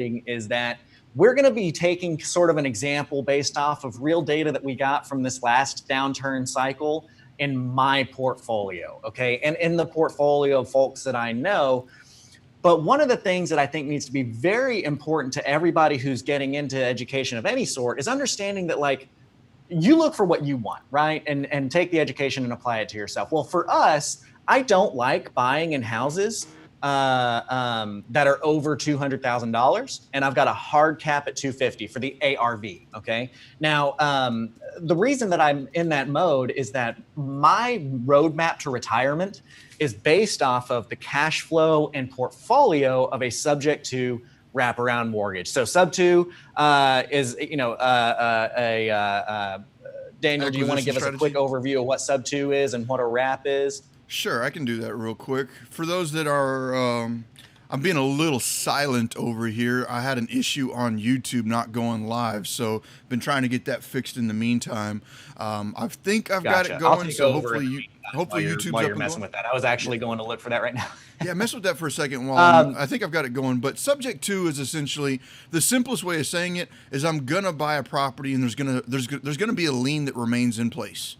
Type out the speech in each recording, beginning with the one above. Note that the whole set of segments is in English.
is that we're going to be taking sort of an example based off of real data that we got from this last downturn cycle in my portfolio, okay? And in the portfolio of folks that I know. But one of the things that I think needs to be very important to everybody who's getting into education of any sort is understanding that, like, you look for what you want, right? And take the education and apply it to yourself. Well, for us, I don't like buying in houses that are over $200,000, and I've got a hard cap at 250 for the ARV. Okay. Now, the reason that I'm in that mode is that my roadmap to retirement is based off of the cash flow and portfolio of a subject to wraparound mortgage. So Sub2 is, Daniel, do you want to give us a quick overview of what Sub2 is and what a wrap is? Sure, I can do that real quick. For those that are, I'm being a little silent over here. I had an issue on YouTube not going live, so been trying to get that fixed in the meantime. I think I've got it going, so hopefully YouTube's while you're messing with that. I was actually going to look for that right now. Yeah, mess with that for a second while I think I've got it going. But subject to is essentially the simplest way of saying it is I'm gonna buy a property and there's gonna be a lien that remains in place.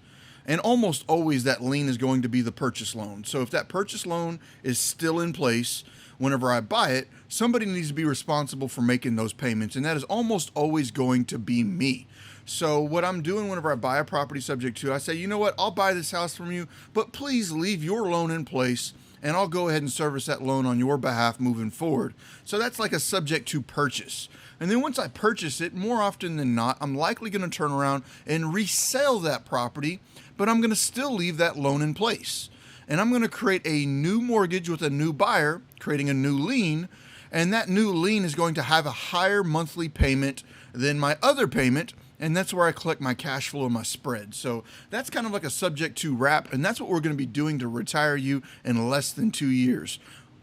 And almost always that lien is going to be the purchase loan. So if that purchase loan is still in place, whenever I buy it, somebody needs to be responsible for making those payments. And that is almost always going to be me. So what I'm doing whenever I buy a property subject to, I say, you know what, I'll buy this house from you, but please leave your loan in place and I'll go ahead and service that loan on your behalf moving forward. So that's like a subject to purchase. And then once I purchase it, more often than not, I'm likely going to turn around and resell that property, but I'm going to still leave that loan in place. And I'm going to create a new mortgage with a new buyer, creating a new lien, and that new lien is going to have a higher monthly payment than my other payment, and that's where I collect my cash flow and my spread. So that's kind of like a subject to wrap, and that's what we're going to be doing to retire you in less than 2 years.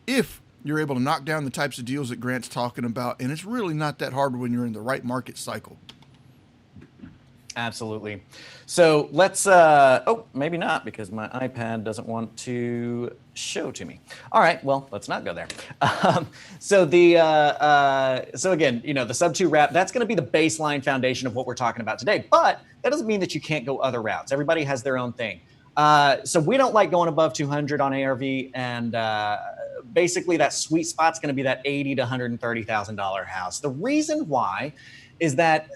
If you're able to knock down the types of deals that Grant's talking about, and it's really not that hard when you're in the right market cycle. Absolutely. So let's, maybe not, because my iPad doesn't want to show to me. All right, well, let's not go there. So again, the Sub2 wrap, that's going to be the baseline foundation of what we're talking about today, but that doesn't mean that you can't go other routes. Everybody has their own thing. So we don't like going above 200 on ARV, and basically that sweet spot's going to be that $80,000 to $130,000 house. The reason why is that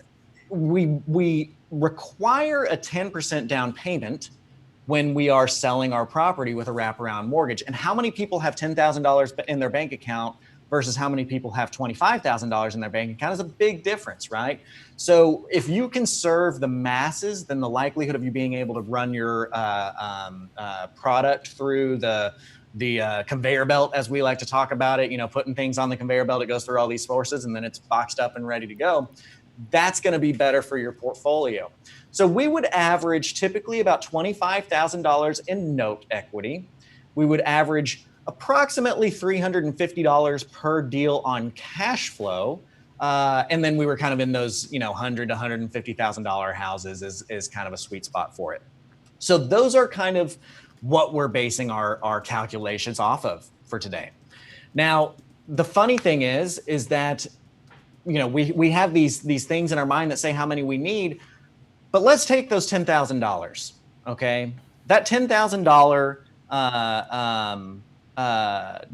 we require a 10% down payment when we are selling our property with a wraparound mortgage. And how many people have $10,000 in their bank account versus how many people have $25,000 in their bank account is a big difference, right? So if you can serve the masses, then the likelihood of you being able to run your product through the conveyor belt, as we like to talk about it, putting things on the conveyor belt, it goes through all these sources and then it's boxed up and ready to go. That's going to be better for your portfolio. So we would average typically about $25,000 in note equity. We would average approximately $350 per deal on cash flow. And then we were kind of in those, $100,000 to $150,000 houses is kind of a sweet spot for it. So those are kind of what we're basing our calculations off of for today. Now, the funny thing is that we have these things in our mind that say how many we need, but let's take those $10,000, okay? That $10,000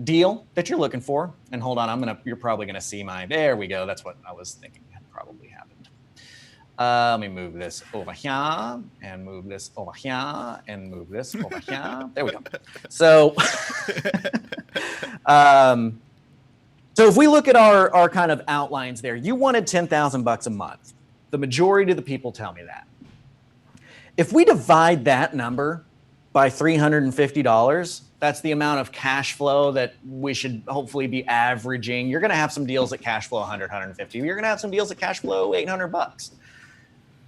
deal that you're looking for, and hold on, you're probably gonna see there we go. That's what I was thinking had probably happened. Let me move this over here, and move this over here, and move this over here. There we go. So, so if we look at our kind of outlines there, you wanted $10,000 a month. The majority of the people tell me that. If we divide that number by $350, that's the amount of cash flow that we should hopefully be averaging. You're going to have some deals that cash flow 100, 150. You're going to have some deals that cash flow $800. If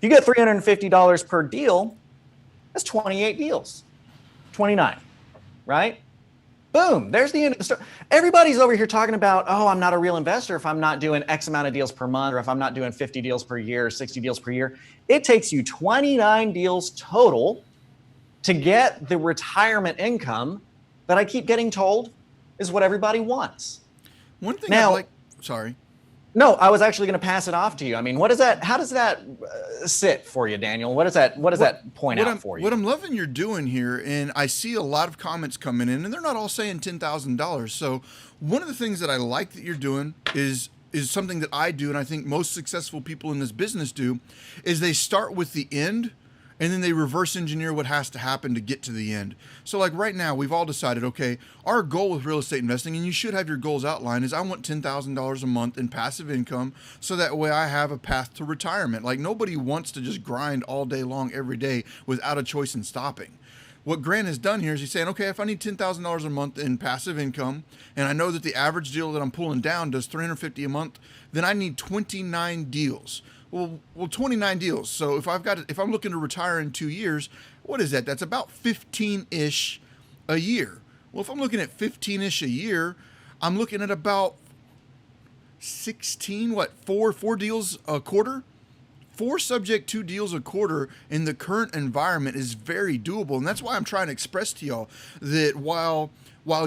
you get $350 per deal, that's 28 deals, 29, right? Boom, there's the end of the story. Everybody's over here talking about, oh, I'm not a real investor if I'm not doing X amount of deals per month, or if I'm not doing 50 deals per year, or 60 deals per year. It takes you 29 deals total to get the retirement income that I keep getting told is what everybody wants. One thing now, sorry. No, I was actually going to pass it off to you. I mean, what does that? How does that sit for you, Daniel? What does that? What does that point out for you? What I'm loving you're doing here, and I see a lot of comments coming in, and they're not all saying $10,000. So one of the things that I like that you're doing is something that I do, and I think most successful people in this business do, is they start with the end and then they reverse engineer what has to happen to get to the end. So like right now, we've all decided, okay, our goal with real estate investing, and you should have your goals outlined, is I want $10,000 a month in passive income so that way I have a path to retirement. Like nobody wants to just grind all day long every day without a choice in stopping. What Grant has done here is he's saying, okay, if I need $10,000 a month in passive income, and I know that the average deal that I'm pulling down does $350 a month, then I need 29 deals. Well, 29 deals. So if I'm looking to retire in 2 years, what is that? That's about 15-ish a year. Well, if I'm looking at 15-ish a year, I'm looking at about 16, four deals a quarter? 4 subject to deals a quarter in the current environment is very doable. And that's why I'm trying to express to y'all that while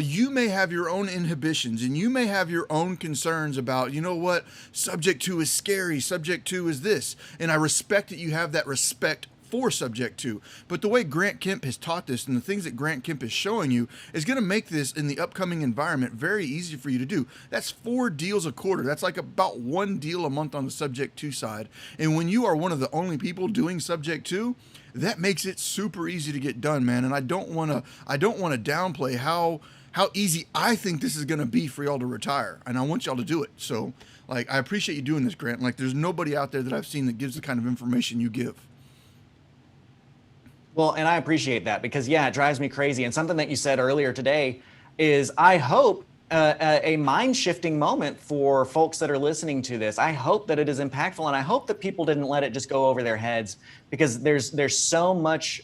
you may have your own inhibitions and you may have your own concerns about, you know what, subject to is scary, subject to is this, and I respect that you have that respect for subject to, but the way Grant Kemp has taught this and the things that Grant Kemp is showing you is going to make this in the upcoming environment very easy for you to do. That's 4 deals a quarter. That's like about 1 deal a month on the subject to side. And when you are one of the only people doing subject to, that makes it super easy to get done, man. And I don't want to downplay how easy I think this is going to be for y'all to retire. And I want y'all to do it. So like, I appreciate you doing this, Grant. Like there's nobody out there that I've seen that gives the kind of information you give. Well, and I appreciate that because, yeah, it drives me crazy. And something that you said earlier today is I hope a mind-shifting moment for folks that are listening to this. I hope that it is impactful, and I hope that people didn't let it just go over their heads because there's so much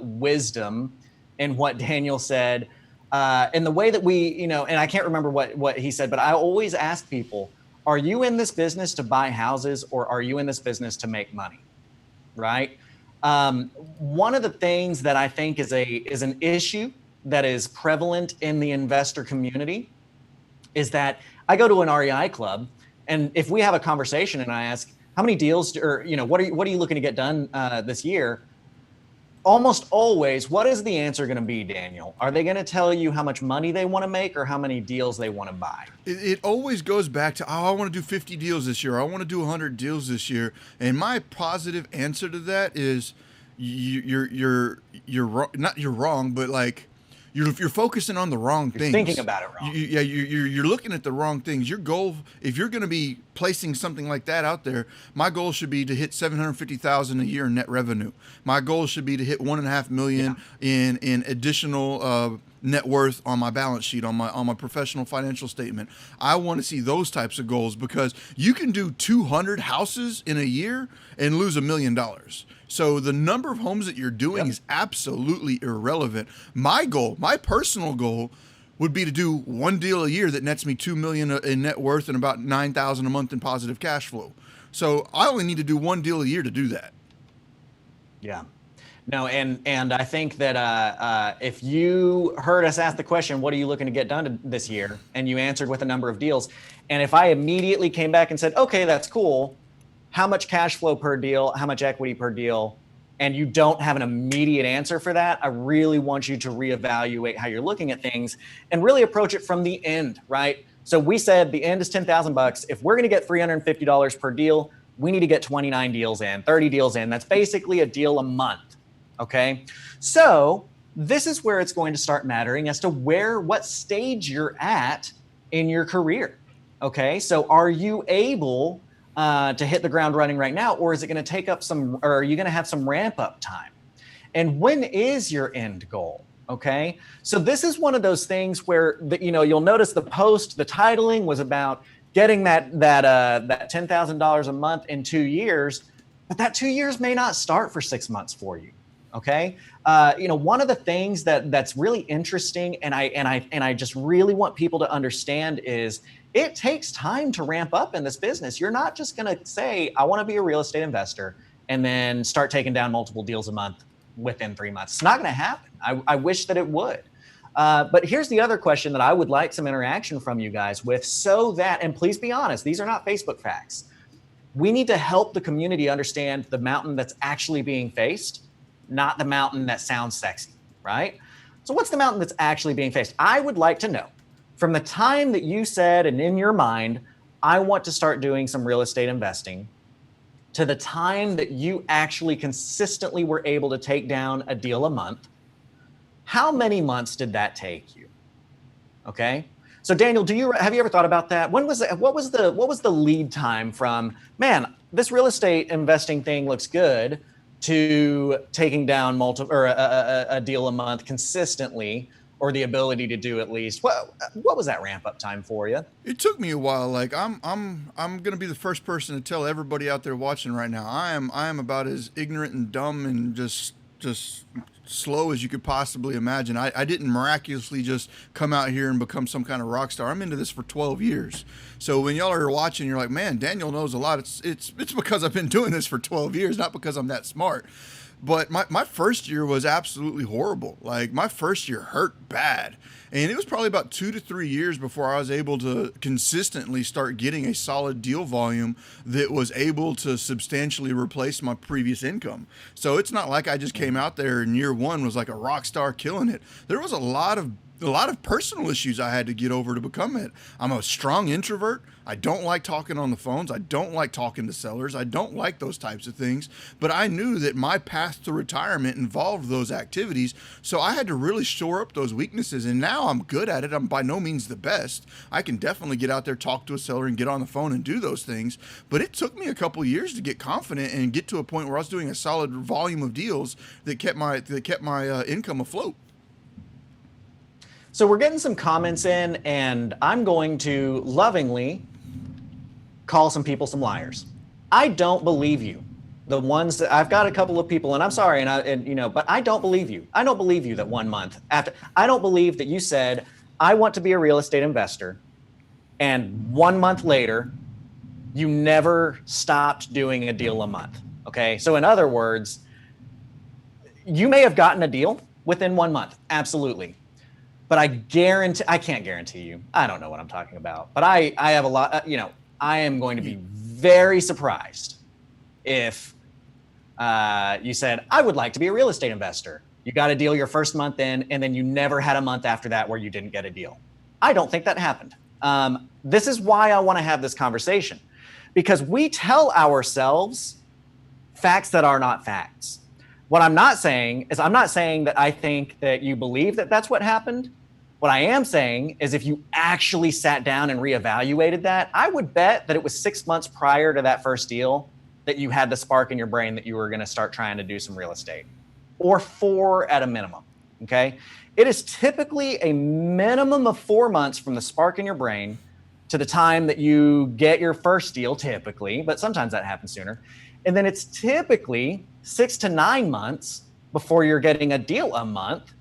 wisdom in what Daniel said and the way that we, and I can't remember what he said, but I always ask people, are you in this business to buy houses or are you in this business to make money, right? One of the things that I think is an issue that is prevalent in the investor community is that I go to an REI club, and if we have a conversation and I ask how many deals or what are you looking to get done this year, almost always, what is the answer going to be, Daniel? Are they going to tell you how much money they want to make or how many deals they want to buy? It always goes back to, I want to do 50 deals this year. I want to do 100 deals this year. And my positive answer to that is you're wrong, but like you're focusing on the wrong things. Thinking about it wrong. You're looking at the wrong things. Your goal, if you're going to be placing something like that out there, my goal should be to hit $750,000 a year in net revenue. My goal should be to hit $1.5 million in additional net worth on my balance sheet, on my professional financial statement. I want to see those types of goals because you can do 200 houses in a year and lose $1 million. So the number of homes that you're doing is absolutely irrelevant. My goal, my personal goal, would be to do 1 deal a year that nets me $2 million in net worth and about $9,000 a month in positive cash flow. So I only need to do 1 deal a year to do that. Yeah. No, and I think that if you heard us ask the question, what are you looking to get done this year? And you answered with a number of deals. And if I immediately came back and said, okay, that's cool. How much cash flow per deal? How much equity per deal? And you don't have an immediate answer for that, I really want you to reevaluate how you're looking at things and really approach it from the end, right? So we said the end is $10,000. If we're going to get $350 per deal, we need to get 29 deals in, 30 deals in. That's basically a deal a month. Okay. So this is where it's going to start mattering as to what stage you're at in your career. Okay. So are you able to hit the ground running right now, or is it going to take up or are you going to have some ramp up time? And when is your end goal? Okay. So this is one of those things where you'll notice the titling was about getting that $10,000 a month in 2 years, but that 2 years may not start for 6 months for you. Okay. One of the things that's really interesting and I just really want people to understand is it takes time to ramp up in this business. You're not just going to say, I want to be a real estate investor and then start taking down multiple deals a month within 3 months. It's not going to happen. I wish that it would. But here's the other question that I would like some interaction from you guys with, so that, and please be honest, these are not Facebook facts. We need to help the community understand the mountain that's actually being faced, not the mountain that sounds sexy, right? So what's the mountain that's actually being faced? I would like to know, from the time that you said and in your mind, I want to start doing some real estate investing, to the time that you actually consistently were able to take down a deal a month, how many months did that take you? Okay. So Daniel, have you ever thought about that? What was the lead time from, man, this real estate investing thing looks good, to taking down a deal a month consistently, or the ability to do at least? What was that ramp up time for you? It took me a while. Like I'm gonna be the first person to tell everybody out there watching right now. I am about as ignorant and dumb and just slow as you could possibly imagine. I didn't miraculously just come out here and become some kind of rock star. I'm into this for 12 years. So when y'all are watching, you're like, man, Daniel knows a lot. It's because I've been doing this for 12 years, not because I'm that smart. But my first year was absolutely horrible. Like, my first year hurt bad. And it was probably about 2 to 3 years before I was able to consistently start getting a solid deal volume that was able to substantially replace my previous income. So it's not like I just came out there and year one was like a rock star killing it. There was a lot of personal issues I had to get over to become it. I'm a strong introvert. I don't like talking on the phones. I don't like talking to sellers. I don't like those types of things. But I knew that my path to retirement involved those activities. So I had to really shore up those weaknesses. And now I'm good at it. I'm by no means the best. I can definitely get out there, talk to a seller, and get on the phone and do those things. But it took me a couple years to get confident and get to a point where I was doing a solid volume of deals that kept my income afloat. So we're getting some comments in, and I'm going to lovingly call some people some liars. I don't believe you. The ones that I've got a couple of people, and I'm sorry, but I don't believe you. I don't believe you that 1 month after, I don't believe that you said, I want to be a real estate investor, and 1 month later, you never stopped doing a deal a month. Okay. So in other words, you may have gotten a deal within 1 month. Absolutely. But I can't guarantee you. I don't know what I'm talking about. But I have a lot, I am going to be very surprised if you said, I would like to be a real estate investor. You got a deal your first month in, and then you never had a month after that where you didn't get a deal. I don't think that happened. This is why I want to have this conversation, because we tell ourselves facts that are not facts. What I'm not saying is, I'm not saying that I think that you believe that that's what happened. What I am saying is, if you actually sat down and reevaluated that, I would bet that it was 6 months prior to that first deal that you had the spark in your brain that you were going to start trying to do some real estate, or 4 at a minimum. Okay. It is typically a minimum of 4 months from the spark in your brain to the time that you get your first deal, typically, but sometimes that happens sooner. And then it's typically 6 to 9 months before you're getting a deal a month.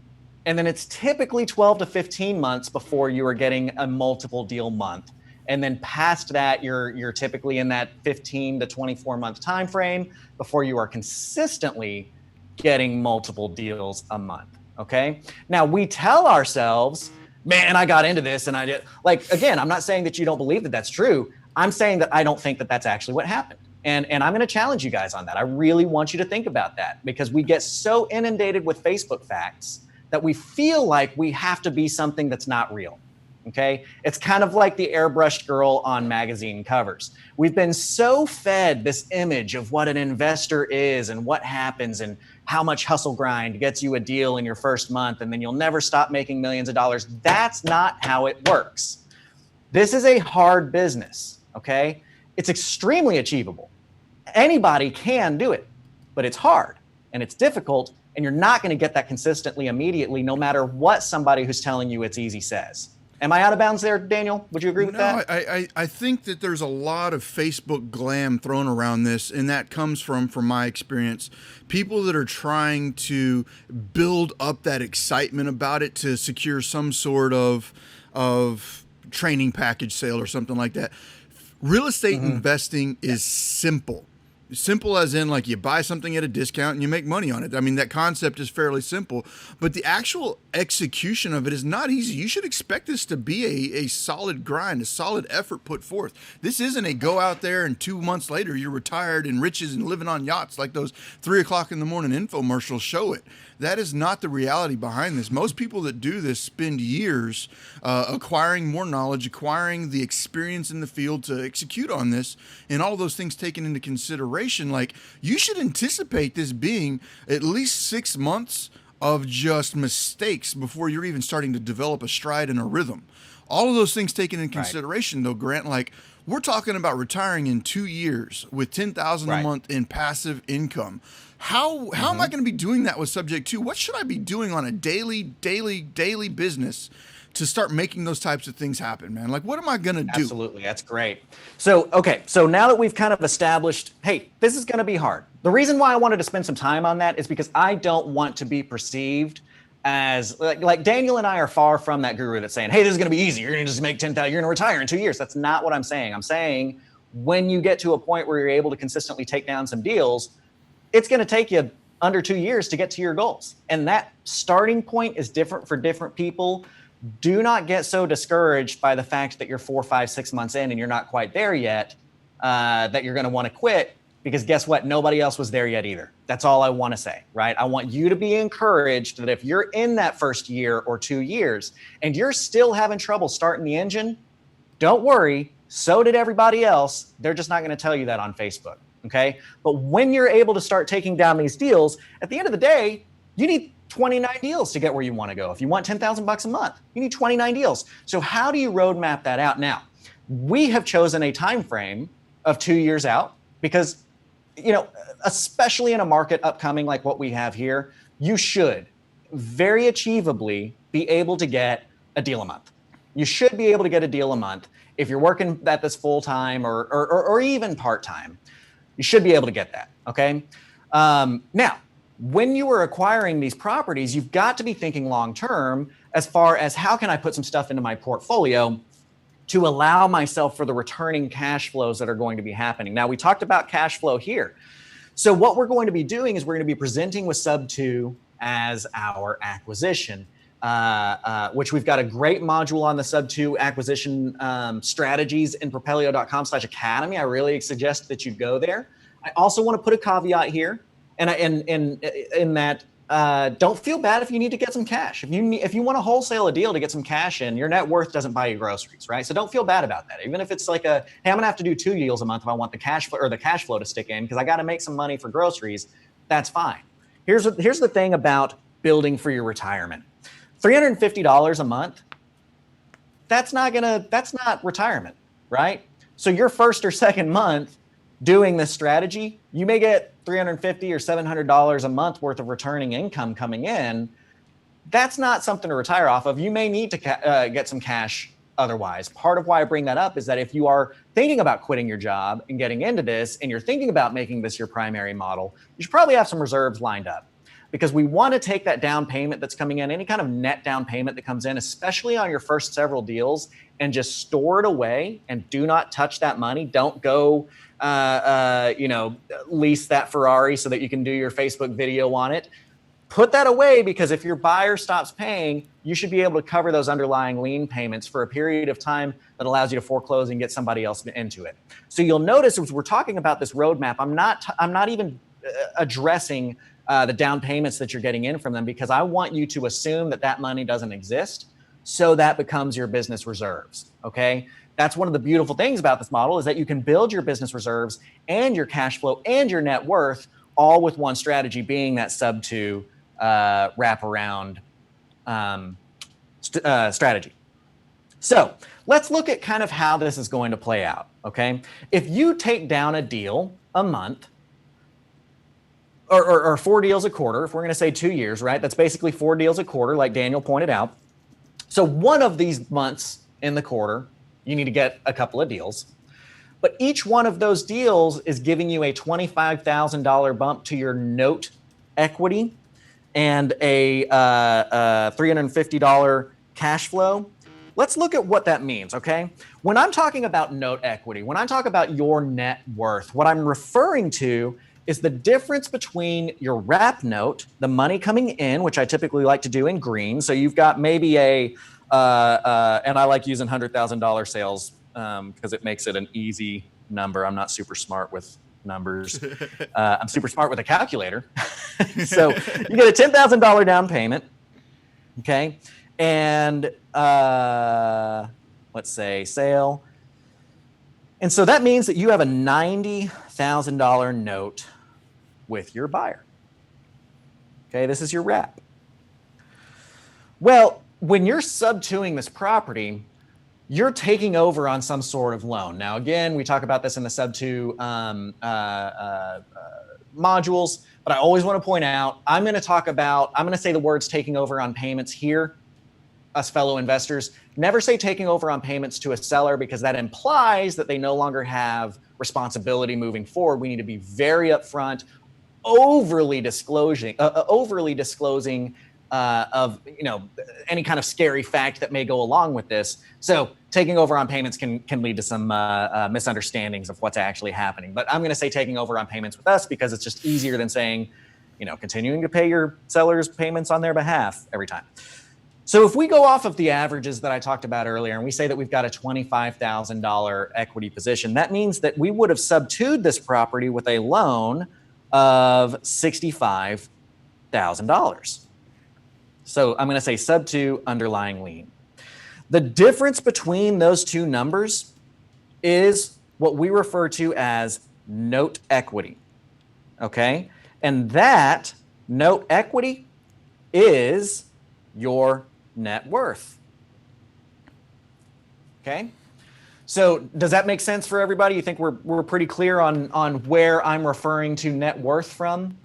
And then it's typically 12 to 15 months before you are getting a multiple deal month. And then past that, you're typically in that 15 to 24 month time frame before you are consistently getting multiple deals a month. Okay. Now we tell ourselves, man, I got into this and I did, like, again, I'm not saying that you don't believe that that's true. I'm saying that I don't think that that's actually what happened. And I'm going to challenge you guys on that. I really want you to think about that, because we get so inundated with Facebook facts that we feel like we have to be something that's not real. Okay. It's kind of like the airbrushed girl on magazine covers. We've been so fed this image of what an investor is and what happens and how much hustle grind gets you a deal in your first month, and then you'll never stop making millions of dollars. That's not how it works. This is a hard business. Okay. It's extremely achievable. Anybody can do it, but it's hard and it's difficult, and you're not going to get that consistently immediately, no matter what somebody who's telling you it's easy says. Am I out of bounds there, Daniel? Would you agree with that? I think that there's a lot of Facebook glam thrown around this, and that comes from my experience, people that are trying to build up that excitement about it to secure some sort of training package sale or something like that. Real estate investing is simple. simple as in like you buy something at a discount and you make money on it. I mean, that concept is fairly simple, but the actual execution of it is not easy. You should expect this to be a solid grind, a solid effort put forth. This isn't a go out there and 2 months later you're retired in riches and living on yachts like those 3 o'clock in the morning infomercials show it. That is not the reality behind this. Most people that do this spend years acquiring more knowledge, acquiring the experience in the field to execute on this, and all those things taken into consideration. Like, you should anticipate this being at least 6 months of just mistakes before you're even starting to develop a stride and a rhythm. All of those things taken into consideration, though, Grant, like, we're talking about retiring in 2 years with $10,000 a month in passive income. How am I going to be doing that with Subject 2? What should I be doing on a daily business to start making those types of things happen, man? Like, what am I going to do? Absolutely. That's great. So, okay. So now that we've kind of established, hey, this is going to be hard. The reason why I wanted to spend some time on that is because I don't want to be perceived as like Daniel and I are far from that guru that's saying, hey, this is going to be easy. You're going to just make 10,000. You're going to retire in 2 years. That's not what I'm saying. I'm saying when you get to a point where you're able to consistently take down some deals, it's going to take you under 2 years to get to your goals. And that starting point is different for different people. Do not get so discouraged by the fact that you're 4, 5, 6 months in and you're not quite there yet, that you're going to want to quit, because guess what? Nobody else was there yet either. That's all I want to say, right? I want you to be encouraged that if you're in that first year or 2 years and you're still having trouble starting the engine, don't worry. So did everybody else. They're just not going to tell you that on Facebook. Okay. But when you're able to start taking down these deals, at the end of the day, you need 29 deals to get where you want to go. If you want $10,000 a month, you need 29 deals. So how do you roadmap that out? Now, we have chosen a time frame of 2 years out because, you know, especially in a market upcoming like what we have here, you should very achievably be able to get a deal a month. You should be able to get a deal a month if you're working at this full time or even part time. You should be able to get that. Okay. Now, when you are acquiring these properties, you've got to be thinking long term as far as how can I put some stuff into my portfolio to allow myself for the returning cash flows that are going to be happening. Now, we talked about cash flow here. So what we're going to be doing is we're going to be presenting with Sub2 as our acquisition, which we've got a great module on the Sub2 acquisition strategies in propelio.com/academy. I really suggest that you go there. I also want to put a caveat here, and in that don't feel bad if you need to get some cash. If you want to wholesale a deal to get some cash in, your net worth doesn't buy you groceries, right? So don't feel bad about that. Even if it's like hey, I'm gonna have to do 2 deals a month if I want the cash flow to stick in because I got to make some money for groceries. That's fine. Here's the thing about building for your retirement. $350 a month. That's not retirement, right? So your first or second month doing this strategy, you may get $350 or $700 a month worth of returning income coming in. That's not something to retire off of. You may need to get some cash otherwise. Part of why I bring that up is that if you are thinking about quitting your job and getting into this, and you're thinking about making this your primary model, you should probably have some reserves lined up, because we want to take that down payment that's coming in, any kind of net down payment that comes in, especially on your first several deals, and just store it away and do not touch that money. Don't go lease that Ferrari so that you can do your Facebook video on it. Put that away, because if your buyer stops paying, you should be able to cover those underlying lien payments for a period of time that allows you to foreclose and get somebody else into it. So you'll notice as we're talking about this roadmap, I'm not even addressing the down payments that you're getting in from them, because I want you to assume that money doesn't exist. So that becomes your business reserves. Okay. That's one of the beautiful things about this model, is that you can build your business reserves and your cash flow and your net worth all with one strategy, being that Sub2 wraparound strategy. So let's look at kind of how this is going to play out. Okay. If you take down a deal a month, or 4 deals a quarter, if we're going to say 2 years, right? That's basically 4 deals a quarter, like Daniel pointed out. So one of these months in the quarter, you need to get a couple of deals. But each one of those deals is giving you a $25,000 bump to your note equity and a $350 cash flow. let's look at what that means, okay? When I'm talking about note equity, when I talk about your net worth, what I'm referring to is the difference between your wrap note, the money coming in, which I typically like to do in green. So you've got maybe and I like using $100,000 sales because it makes it an easy number. I'm not super smart with numbers. I'm super smart with a calculator. So you get a $10,000 down payment, okay? And let's say sale. And so that means that you have a $90,000 note with your buyer. Okay, this is your wrap. Well, when you're sub-2ing this property, you're taking over on some sort of loan. Now, again, we talk about this in the Sub2 modules, but I always want to point out, I'm going to say the words taking over on payments here, us fellow investors. Never say taking over on payments to a seller, because that implies that they no longer have responsibility moving forward. We need to be very upfront, overly disclosing of any kind of scary fact that may go along with this. So taking over on payments can lead to some misunderstandings of what's actually happening. But I'm going to say taking over on payments with us because it's just easier than saying, continuing to pay your sellers payments on their behalf every time. So if we go off of the averages that I talked about earlier, and we say that we've got a $25,000 equity position, that means that we would have sub-2'd this property with a loan of $65,000. So I'm going to say sub-2 underlying lien. The difference between those two numbers is what we refer to as note equity, okay? And that note equity is your net worth. Okay, so does that make sense for everybody? You think we're pretty clear on where I'm referring to net worth from?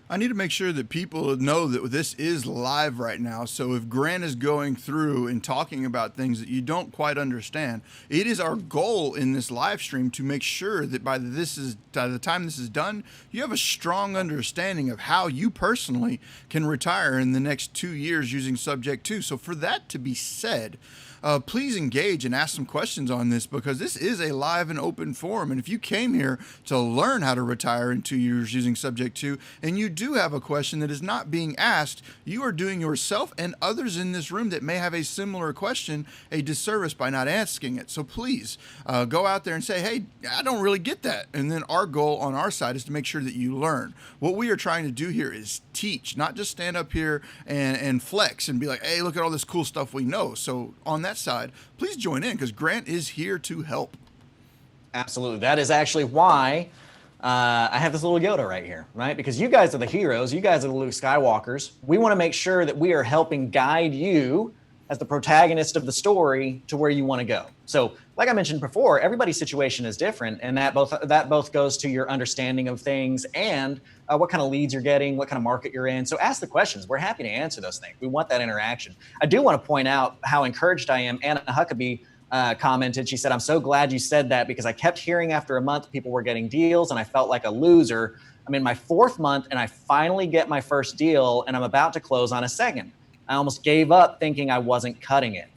I need to make sure that people know that this is live right now. So if Grant is going through and talking about things that you don't quite understand, it is our goal in this live stream to make sure that by the time this is done, you have a strong understanding of how you personally can retire in the next 2 years using Subject 2. So for that to be said, please engage and ask some questions on this, because this is a live and open forum. And if you came here to learn how to retire in 2 years using Subject 2, and you do have a question that is not being asked, you are doing yourself and others in this room that may have a similar question a disservice by not asking it. So please go out there and say, hey, I don't really get that. And then our goal on our side is to make sure that you learn. What we are trying to do here is teach, not just stand up here and flex and be like, hey, look at all this cool stuff we know. So on that side, please join in, because Grant is here to help. Absolutely. That is actually why I have this little Yoda right here, right? Because you guys are the heroes. You guys are the Luke Skywalkers. We want to make sure that we are helping guide you as the protagonist of the story to where you want to go. So like I mentioned before, everybody's situation is different, and that both goes to your understanding of things and what kind of leads you're getting, what kind of market you're in. So ask the questions. We're happy to answer those things. We want that interaction. I do want to point out how encouraged I am. Anna Huckabee commented, she said, I'm so glad you said that, because I kept hearing after a month people were getting deals and I felt like a loser. I'm in my 4th month and I finally get my first deal and I'm about to close on a second. I almost gave up thinking I wasn't cutting it.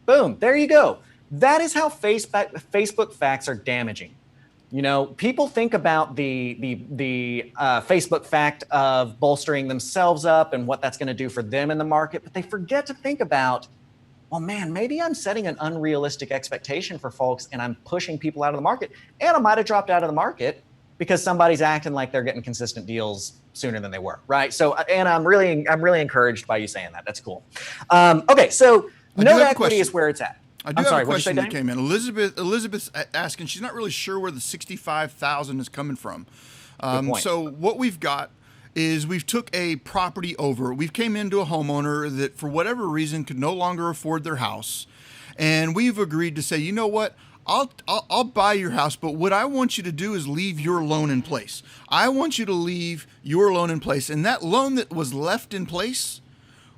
Boom, there you go. That is how Facebook facts are damaging. People think about the Facebook fact of bolstering themselves up and what that's going to do for them in the market, but they forget to think about, well, man, maybe I'm setting an unrealistic expectation for folks and I'm pushing people out of the market, and I might have dropped out of the market because somebody's acting like they're getting consistent deals sooner than they were, right? So, and I'm really encouraged by you saying that. That's cool. Okay, so note equity is where it's at. I do have a question that came in. Elizabeth's asking, she's not really sure where the $65,000 is coming from. So what we've got is we've took a property over. We've came into a homeowner that for whatever reason could no longer afford their house. And we've agreed to say, you know what? I'll buy your house, but what I want you to do is leave your loan in place. I want you to leave your loan in place. And that loan that was left in place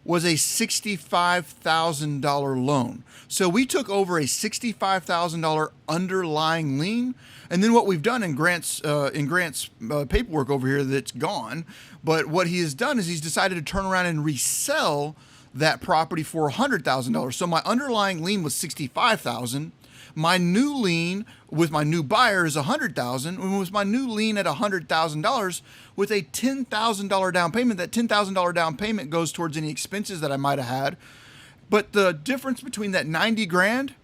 was a $65,000 loan. So we took over a $65,000 underlying lien. And then what we've done in Grant's paperwork over here that's gone, but what he has done is he's decided to turn around and resell that property for $100,000. So my underlying lien was $65,000. My new lien with my new buyer is $100,000, and with my new lien at $100,000 with a $10,000 down payment. That $10,000 down payment goes towards any expenses that I might have had. But the difference between that 90 grand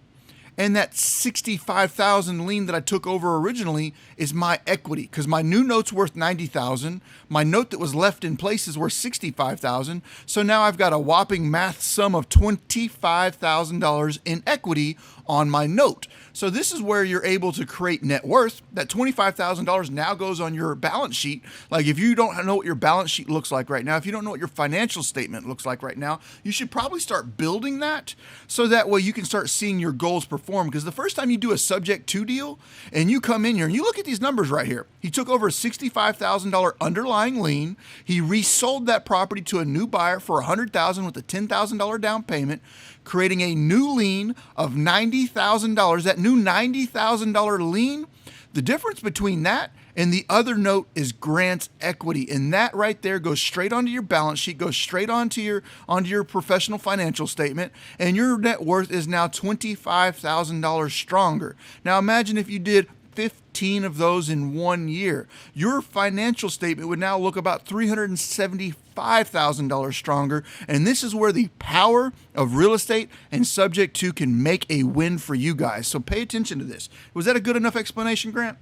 and that 65,000 lien that I took over originally is my equity, because my new note's worth 90,000. My note that was left in place is worth 65,000. So now I've got a whopping math sum of $25,000 in equity on my note. So this is where you're able to create net worth. That $25,000 now goes on your balance sheet. Like, if you don't know what your balance sheet looks like right now, if you don't know what your financial statement looks like right now, you should probably start building that, so that way you can start seeing your goals perform. Because the first time you do a subject to deal and you come in here and you look at these numbers right here, he took over a $65,000 underlying lien. He resold that property to a new buyer for $100,000 with a $10,000 down payment, creating a new lien of $90,000. That new $90,000 lien, the difference between that and the other note is grants equity, and that right there goes straight onto your balance sheet, goes straight onto your professional financial statement, and your net worth is now $25,000 stronger. Now imagine if you did 15 of those in 1 year. Your financial statement would now look about $375,000 stronger. And this is where the power of real estate and subject to can make a win for you guys. So pay attention to this. Was that a good enough explanation, Grant?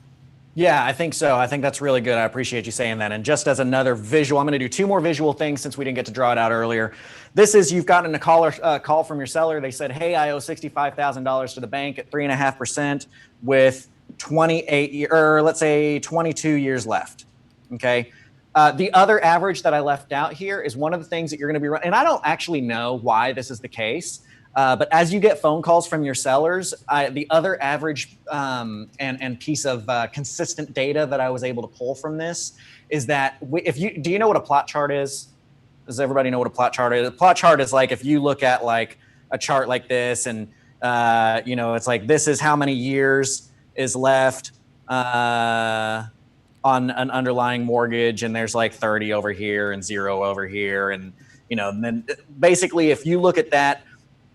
Yeah, I think so. I think that's really good. I appreciate you saying that. And just as another visual, I'm going to do two more visual things since we didn't get to draw it out earlier. This is, you've gotten a call from your seller. They said, hey, I owe $65,000 to the bank at 3.5% with 22 years left. Okay. The other average that I left out here is one of the things that you're going to be running. And I don't actually know why this is the case. But as you get phone calls from your sellers, the other average and piece of consistent data that I was able to pull from this is that do you know what a plot chart is? Does everybody know what a plot chart is? A plot chart is like, if you look at like a chart like this and, it's like, this is how many years is left on an underlying mortgage, and there's like 30 over here and 0 over here. And, and then basically if you look at that,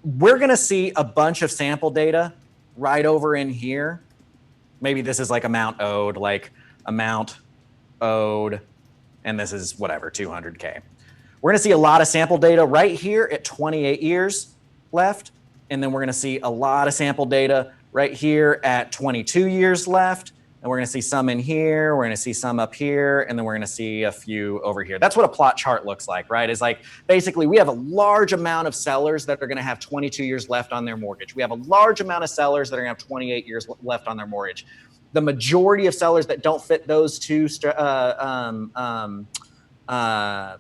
we're going to see a bunch of sample data right over in here. Maybe this is like amount owed, and this is whatever, 200K. We're going to see a lot of sample data right here at 28 years left. And then we're going to see a lot of sample data right here at 22 years left. And we're going to see some in here. We're going to see some up here. And then we're going to see a few over here. That's what a plot chart looks like, right? It's like, basically, we have a large amount of sellers that are going to have 22 years left on their mortgage. We have a large amount of sellers that are going to have 28 years left on their mortgage. The majority of sellers that don't fit those two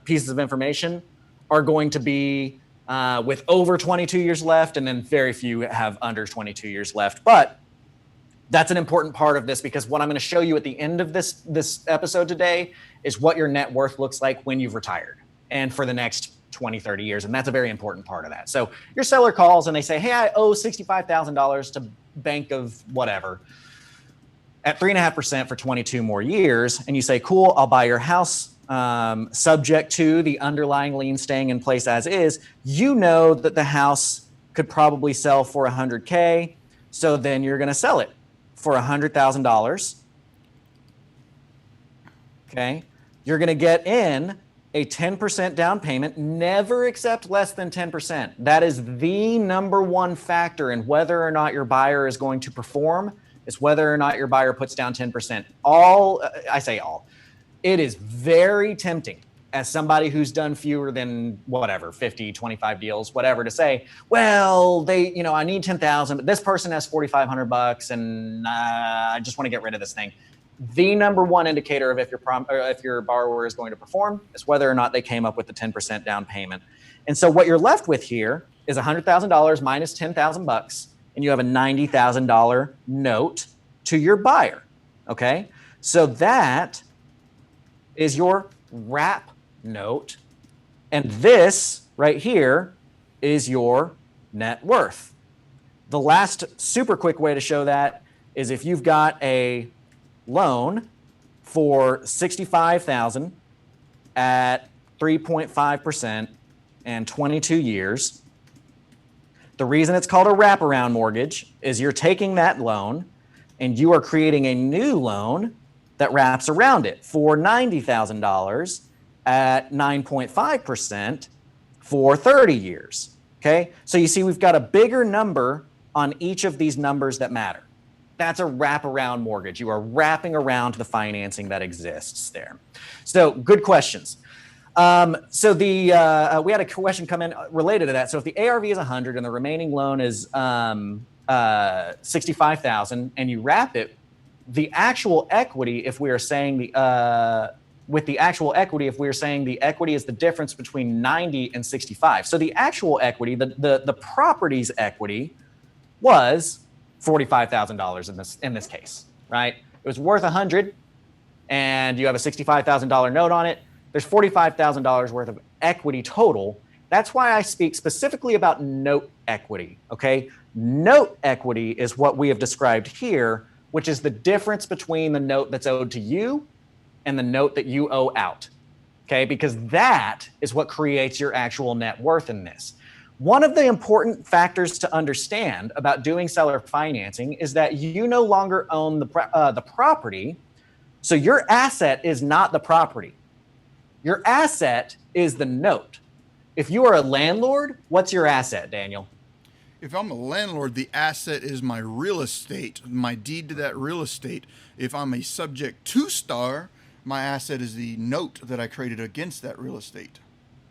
pieces of information are going to be with over 22 years left, and then very few have under 22 years left. But that's an important part of this, because what I'm going to show you at the end of this episode today is what your net worth looks like when you've retired and for the next 20, 30 years. And that's a very important part of that. So your seller calls and they say, hey, I owe $65,000 to bank of whatever at 3.5% for 22 more years. And you say, cool, I'll buy your house. Subject to the underlying lien staying in place as is. You know that the house could probably sell for $100K. So then you're going to sell it for $100,000. Okay. You're going to get in a 10% down payment, never accept less than 10%. That is the number one factor in whether or not your buyer is going to perform, is whether or not your buyer puts down 10%. It is very tempting as somebody who's done fewer than 50, 25 deals, whatever, to say, well, I need 10,000, but this person has $4,500 and I just want to get rid of this thing. The number one indicator of if your borrower is going to perform is whether or not they came up with the 10% down payment. And so what you're left with here is $100,000 minus $10,000, and you have a $90,000 note to your buyer. Okay. So that is your wrap note. And this right here is your net worth. The last super quick way to show that is if you've got a loan for $65,000 at 3.5%, and 22 years. The reason it's called a wraparound mortgage is you're taking that loan and you are creating a new loan that wraps around it for $90,000 at 9.5% for 30 years. Okay, so you see we've got a bigger number on each of these numbers that matter. That's a wraparound mortgage. You are wrapping around the financing that exists there. So good questions. So we had a question come in related to that. So if the ARV is 100 and the remaining loan is 65,000, and you wrap it, the actual equity, if we are saying the equity is the difference between 90 and 65. So the actual equity, the property's equity, was $45,000 in this case, right? It was worth 100, and you have a $65,000 note on it. There's $45,000 worth of equity total. That's why I speak specifically about note equity, okay? Note equity is what we have described here, which is the difference between the note that's owed to you and the note that you owe out, okay? Because that is what creates your actual net worth in this. One of the important factors to understand about doing seller financing is that you no longer own the property, so your asset is not the property. Your asset is the note. If you are a landlord, what's your asset, Daniel? If I'm a landlord, the asset is my real estate, my deed to that real estate. If I'm a subject to star, my asset is the note that I created against that real estate.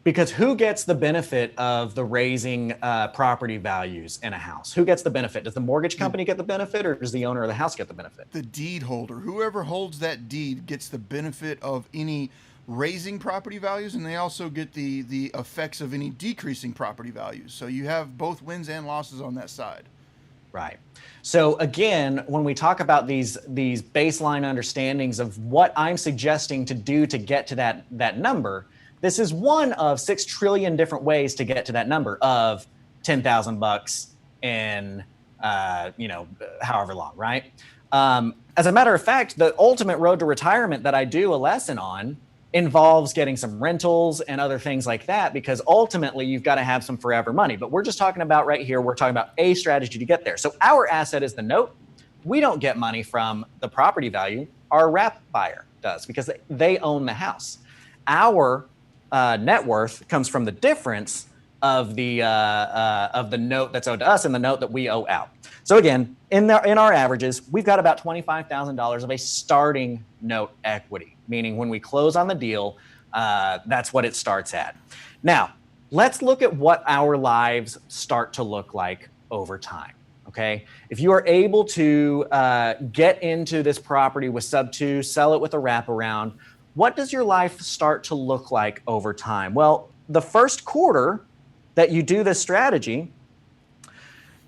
Because who gets the benefit of the raising property values in a house? Who gets the benefit? Does the mortgage company get the benefit, or does the owner of the house get the benefit? The deed holder. Whoever holds that deed gets the benefit of any raising property values, and they also get the effects of any decreasing property values. So you have both wins and losses on that side. Right. So again, when we talk about these baseline understandings of what I'm suggesting to do to get to that number, this is one of 6 trillion different ways to get to that number of $10,000 in however long, right? As a matter of fact, the ultimate road to retirement that I do a lesson on involves getting some rentals and other things like that, because ultimately you've got to have some forever money. But we're just talking about right here, we're talking about a strategy to get there. So our asset is the note. We don't get money from the property value. Our wrap buyer does, because they own the house. Our net worth comes from the difference of the note that's owed to us and the note that we owe out. So again, in our averages, we've got about $25,000 of a starting note equity, meaning when we close on the deal, that's what it starts at. Now, let's look at what our lives start to look like over time. Okay, if you are able to get into this property with Sub2, sell it with a wraparound, what does your life start to look like over time? Well, the first quarter that you do this strategy,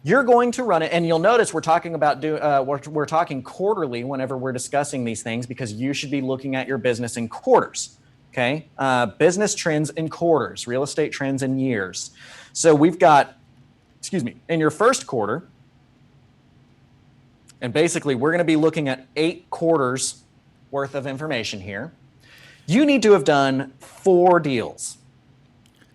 you're going to run it, and you'll notice we're talking about we're talking quarterly whenever we're discussing these things, because you should be looking at your business in quarters. Okay, business trends in quarters, real estate trends in years. So we've got, in your first quarter, and basically we're going to be looking at 8 quarters worth of information here. You need to have done 4 deals.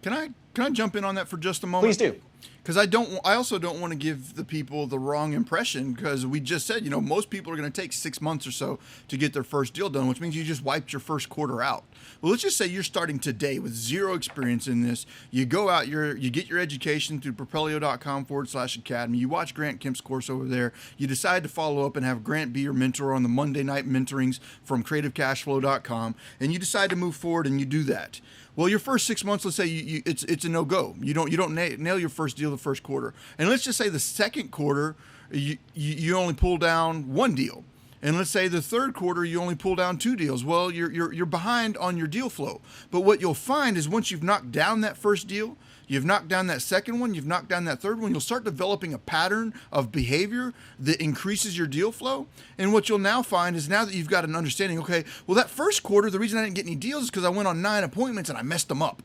Can I jump in on that for just a moment? Please do. Because I also don't want to give the people the wrong impression, because we just said, most people are going to take 6 months or so to get their first deal done, which means you just wiped your first quarter out. Well, let's just say you're starting today with 0 experience in this. You go out, you get your education through propelio.com/academy. You watch Grant Kemp's course over there. You decide to follow up and have Grant be your mentor on the Monday night mentorings from creativecashflow.com, and you decide to move forward, and you do that. Well, your first 6 months, let's say it's a no-go. You don't nail your first deal the first quarter. And let's just say the second quarter, you only pull down 1 deal. And let's say the third quarter, you only pull down 2 deals. Well, you're behind on your deal flow. But what you'll find is once you've knocked down that first deal, you've knocked down that second one, you've knocked down that third one, you'll start developing a pattern of behavior that increases your deal flow. And what you'll now find is, now that you've got an understanding, okay, well, that first quarter, the reason I didn't get any deals is because I went on 9 appointments and I messed them up.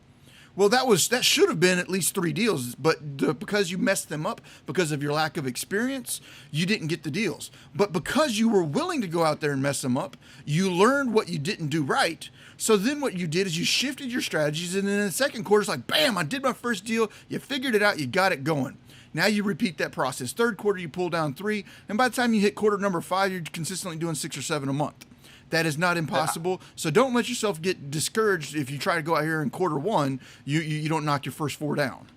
Well, that should have been at least 3 deals, but because you messed them up because of your lack of experience, you didn't get the deals. But because you were willing to go out there and mess them up, you learned what you didn't do right. So then what you did is you shifted your strategies, and then in the second quarter, it's like, bam, I did my first deal. You figured it out. You got it going. Now you repeat that process. Third quarter, you pull down 3, and by the time you hit quarter number 5, you're consistently doing 6 or 7 a month. That is not impossible. So don't let yourself get discouraged if you try to go out here in quarter 1, you don't knock your first 4 down.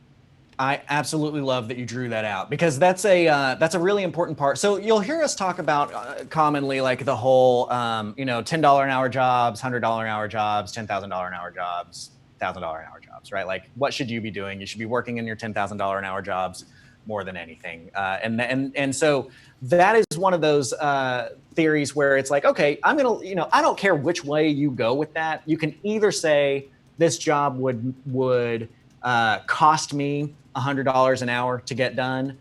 I absolutely love that you drew that out, because that's a really important part. So you'll hear us talk about commonly, like the whole $10 an hour jobs, $100 an hour jobs, $10,000 an hour jobs, $1,000 an hour jobs, right? Like, what should you be doing? You should be working in your $10,000 an hour jobs more than anything. And so that is one of those theories where it's like, okay, I don't care which way you go with that. You can either say this job would cost me $100 an hour to get done,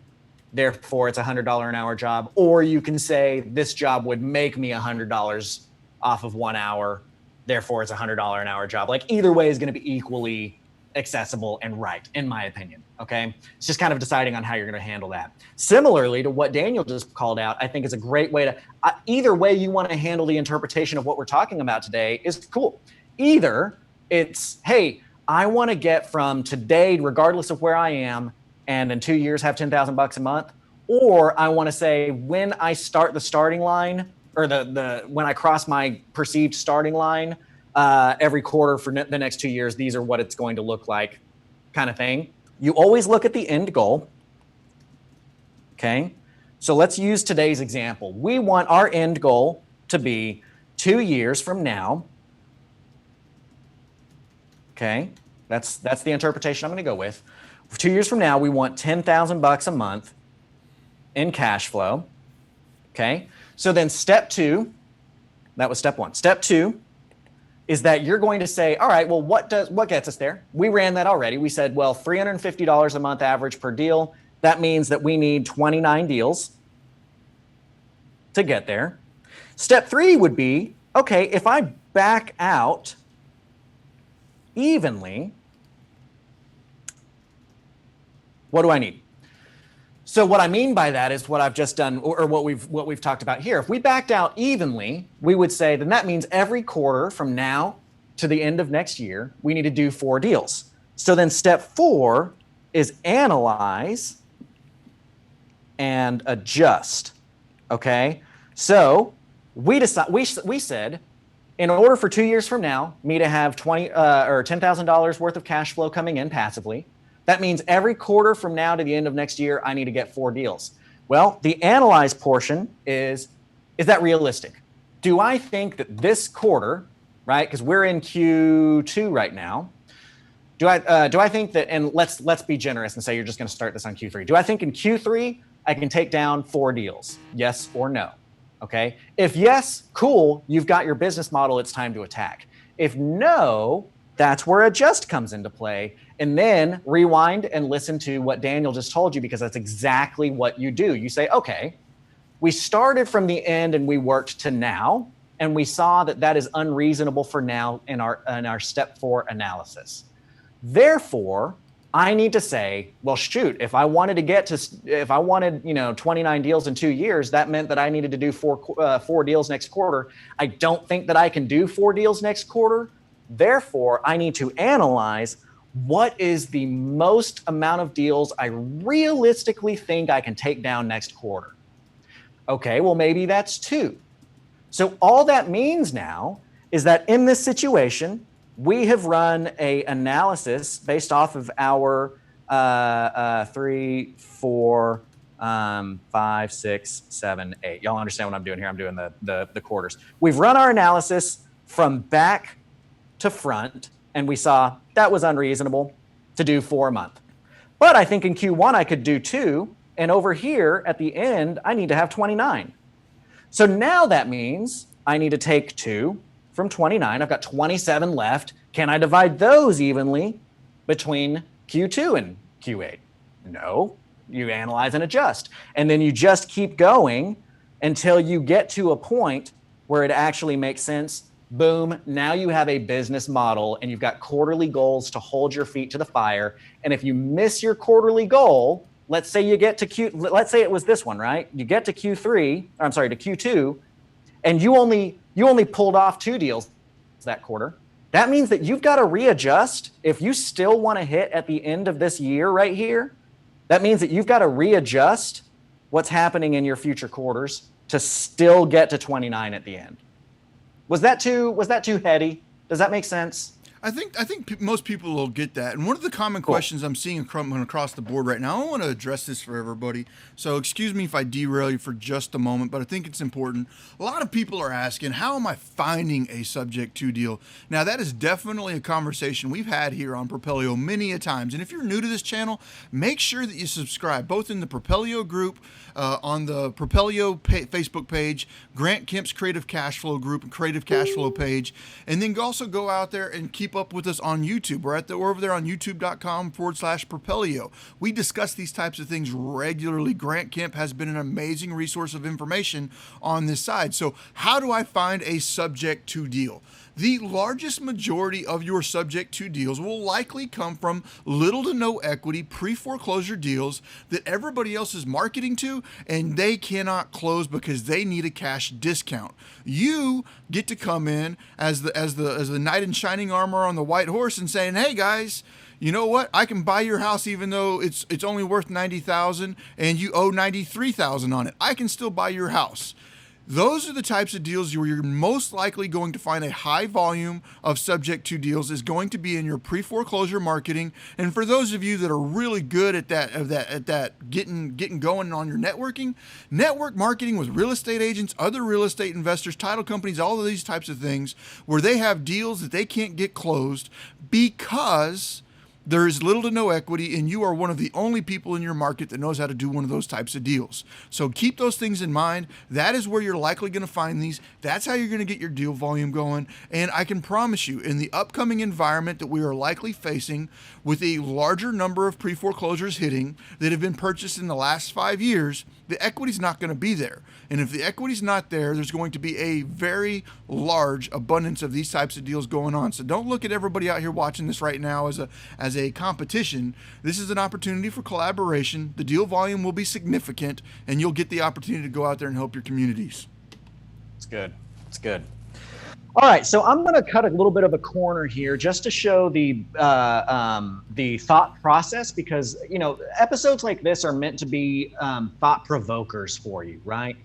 therefore it's a $100 an hour job, or you can say this job would make me $100 off of 1 hour, therefore it's a $100 an hour job. Like, either way is going to be equally accessible and right, in my opinion. Okay, it's just kind of deciding on how you're going to handle that. Similarly to what Daniel just called out, I think it's a great way to either way you want to handle the interpretation of what we're talking about today is cool. Either it's, hey, I want to get from today, regardless of where I am, and in 2 years have $10,000 a month, or I want to say when I start the starting line, or when I cross my perceived starting line, every quarter for the next 2 years, these are what it's going to look like, kind of thing. You always look at the end goal. Okay, so let's use today's example. We want our end goal to be 2 years from now. Okay, that's the interpretation I'm going to go with. 2 years from now, we want $10,000 a month in cash flow. Okay, so then step 2, that was step 1. Step 2 is that you're going to say, all right, well, what gets us there? We ran that already. We said, well, $350 a month average per deal. That means that we need 29 deals to get there. Step 3 would be, okay, if I back out evenly, what do I need? So what I mean by that is what I've just done, or what we've talked about here. If we backed out evenly, we would say then that means every quarter from now to the end of next year, we need to do 4 deals. So then step 4 is analyze and adjust. Okay, so we said, in order for 2 years from now, me to have $10,000 worth of cash flow coming in passively, that means every quarter from now to the end of next year, I need to get 4 deals. Well, the analyze portion is that realistic? Do I think that this quarter, right, because we're in Q2 right now, do I think that, and let's be generous and say you're just going to start this on Q3. Do I think in Q3 I can take down 4 deals? Yes or no? Okay. If yes, cool, you've got your business model, it's time to attack. If no, that's where adjust comes into play. And then rewind and listen to what Daniel just told you, because that's exactly what you do. You say, okay, we started from the end and we worked to now, and we saw that is unreasonable for now in our step 4 analysis. Therefore, I need to say, well, shoot, if I wanted 29 deals in 2 years, that meant that I needed to do 4 deals next quarter. I don't think that I can do 4 deals next quarter. Therefore, I need to analyze what is the most amount of deals I realistically think I can take down next quarter. Okay, well, maybe that's 2. So all that means now is that in this situation, we have run an analysis based off of our 3, 4, 5, 6, 7, 8. Y'all understand what I'm doing here? I'm doing the quarters. We've run our analysis from back to front, and we saw that was unreasonable to do 4 a month. But I think in Q1 I could do 2, and over here at the end I need to have 29. So now that means I need to take 2 from 29. I've got 27 left. Can I divide those evenly between Q2 and Q8? No. You analyze and adjust. And then you just keep going until you get to a point where it actually makes sense Boom, now you have a business model and you've got quarterly goals to hold your feet to the fire. And if you miss your quarterly goal, let's say you get to let's say it was this one, right? You get to Q3, or I'm sorry, to Q2, and you only pulled off 2 deals that quarter. That means that you've got to readjust. If you still want to hit at the end of this year right here, that means that you've got to readjust what's happening in your future quarters to still get to 29 at the end. Was that too heady? Does that make sense? I think most people will get that. And one of the common questions I'm seeing across the board right now, I want to address this for everybody. So excuse me if I derail you for just a moment, but I think it's important. A lot of people are asking, how am I finding a subject to deal? Now, that is definitely a conversation we've had here on Propelio many a times. And if you're new to this channel, make sure that you subscribe, both in the Propelio group, on the Propelio Facebook page, Grant Kemp's Creative Cash Flow group and Creative Cash Flow page, and then also go out there and keep up with us on YouTube. We're over there on youtube.com/Propelio. We discuss these types of things regularly. Grant Kemp has been an amazing resource of information on this side. So how do I find a subject to deal? The largest majority of your subject to deals will likely come from little to no equity pre-foreclosure deals that everybody else is marketing to, and they cannot close because they need a cash discount. You get to come in as the knight in shining armor on the white horse and saying, "Hey guys, you know what? I can buy your house even though it's only worth $90,000 and you owe $93,000 on it. I can still buy your house." Those are the types of deals where you're most likely going to find a high volume of subject to deals is going to be in your pre-foreclosure marketing. And for those of you that are really good at that getting going on your network marketing with real estate agents, other real estate investors, title companies, all of these types of things where they have deals that they can't get closed because there is little to no equity, and you are one of the only people in your market that knows how to do one of those types of deals. So keep those things in mind. That is where you're likely going to find these. That's how you're going to get your deal volume going. And I can promise you, in the upcoming environment that we are likely facing, with a larger number of pre-foreclosures hitting that have been purchased in the last 5 years, the equity's not going to be there. And if the equity's not there, there's going to be a very large abundance of these types of deals going on. So don't look at everybody out here watching this right now as a competition. This is an opportunity for collaboration. The deal volume will be significant, and you'll get the opportunity to go out there and help your communities. It's good. It's good. All right, so I'm going to cut a little bit of a corner here just to show the thought process, because episodes like this are meant to be thought provokers for you, right?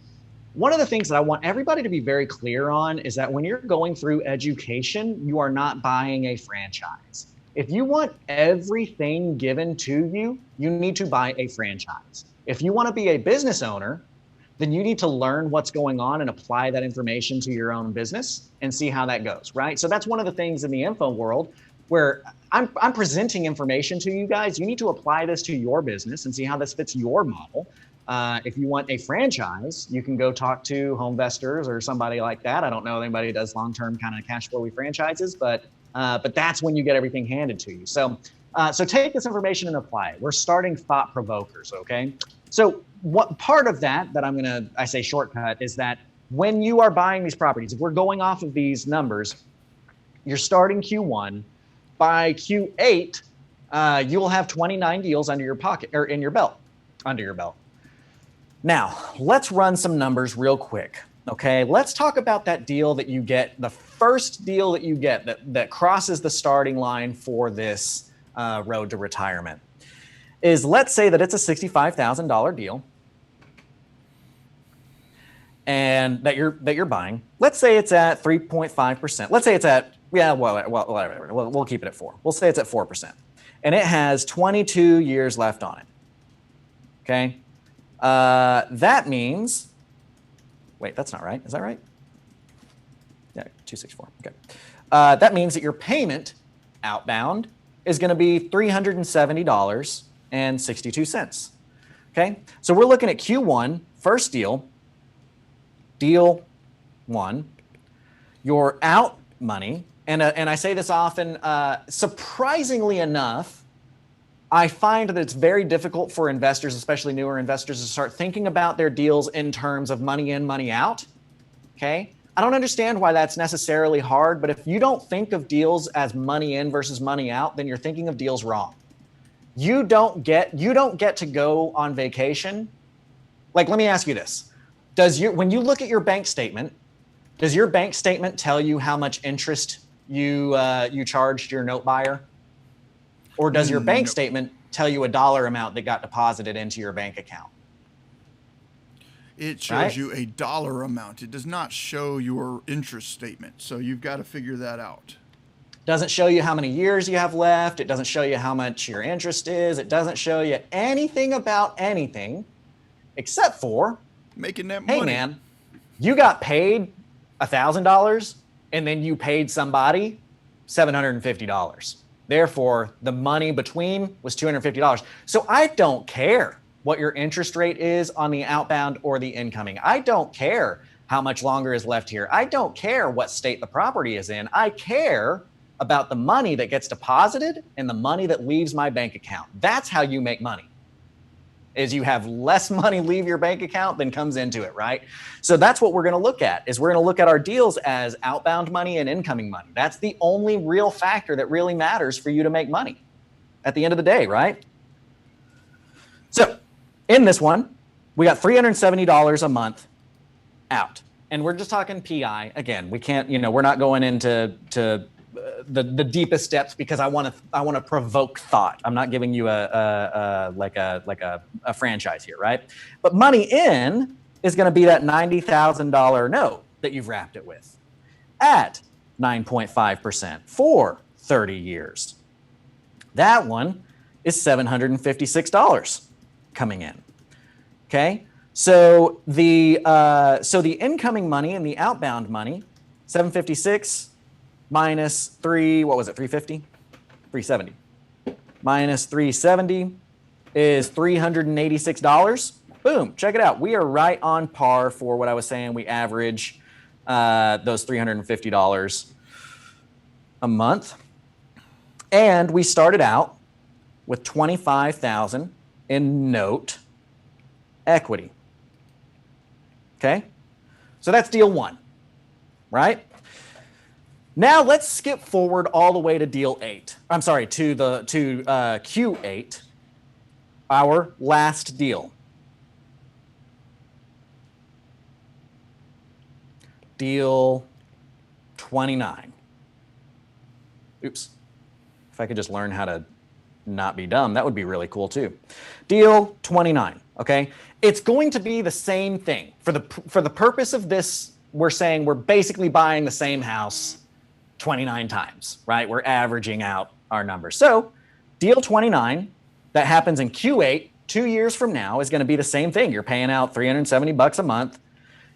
One of the things that I want everybody to be very clear on is that when you're going through education, you are not buying a franchise. If you want everything given to you, you need to buy a franchise. If you want to be a business owner, then you need to learn what's going on and apply that information to your own business and see how that goes, right? So that's one of the things in the info world where I'm presenting information to you guys. You need to apply this to your business and see how this fits your model. If you want a franchise, you can go talk to Homevestors or somebody like that. I don't know anybody who does long-term kind of cash flowy franchises, but that's when you get everything handed to you. So take this information and apply it. We're starting thought provokers, okay? So what part of that I say shortcut is that when you are buying these properties, if we're going off of these numbers, you're starting Q1. By Q8, you will have 29 deals under your pocket or in your belt, under your belt. Now, let's run some numbers real quick. Okay, let's talk about that deal that you get, the first deal that you get that crosses the starting line for this road to retirement. Is let's say that it's a $65,000 deal, and that you're buying. Let's say it's at 3.5%. Let's say it's at whatever. We'll keep it at 4. We'll say it's at 4%, and it has 22 years left on it. Okay, that means. Wait, that's not right. Is that right? Yeah, 264. Okay. That means that your payment outbound is going to be $370.62. Okay. So we're looking at Q1, first deal 1, your out money. And I say this often, surprisingly enough, I find that it's very difficult for investors, especially newer investors, to start thinking about their deals in terms of money in, money out. Okay. I don't understand why that's necessarily hard, but if you don't think of deals as money in versus money out, then you're thinking of deals wrong. You don't get to go on vacation. Like, let me ask you this. When you look at your bank statement, does your bank statement tell you how much interest you charged your note buyer? Or does your bank statement tell you a dollar amount that got deposited into your bank account? It shows you a dollar amount. It does not show your interest statement. So you've got to figure that out. Doesn't show you how many years you have left. It doesn't show you how much your interest is. It doesn't show you anything about anything except for making that money. Hey man, you got paid $1,000 and then you paid somebody $750. Therefore, the money between was $250. So I don't care what your interest rate is on the outbound or the incoming. I don't care how much longer is left here. I don't care what state the property is in. I care about the money that gets deposited and the money that leaves my bank account. That's how you make money. Is you have less money leave your bank account than comes into it, right? So that's what we're going to look at, is we're going to look at our deals as outbound money and incoming money. That's the only real factor that really matters for you to make money at the end of the day, right? So in this one, we got $370 a month out. And we're just talking PI. Again, we can't, we're not going into the deepest steps because I want to provoke thought. I'm not giving you a franchise here, right? But money in is going to be that $90,000 note that you've wrapped it with at 9.5% for 30 years. That one is $756 coming in. Okay, so the incoming money and the outbound money, 756 minus 350? 370. Minus 370 is $386. Boom, check it out. We are right on par for what I was saying. We average those $350 a month. And we started out with $25,000 in note equity. Okay? So that's deal one, right? Now let's skip forward all the way to deal 8. I'm sorry, to Q8, our last deal. Deal 29. Oops. If I could just learn how to not be dumb, that would be really cool too. Deal 29, okay? It's going to be the same thing. For the purpose of this, we're saying we're basically buying the same house 29 times, right? We're averaging out our numbers. So deal 29 that happens in Q8, 2 years from now, is going to be the same thing. You're paying out $370 a month.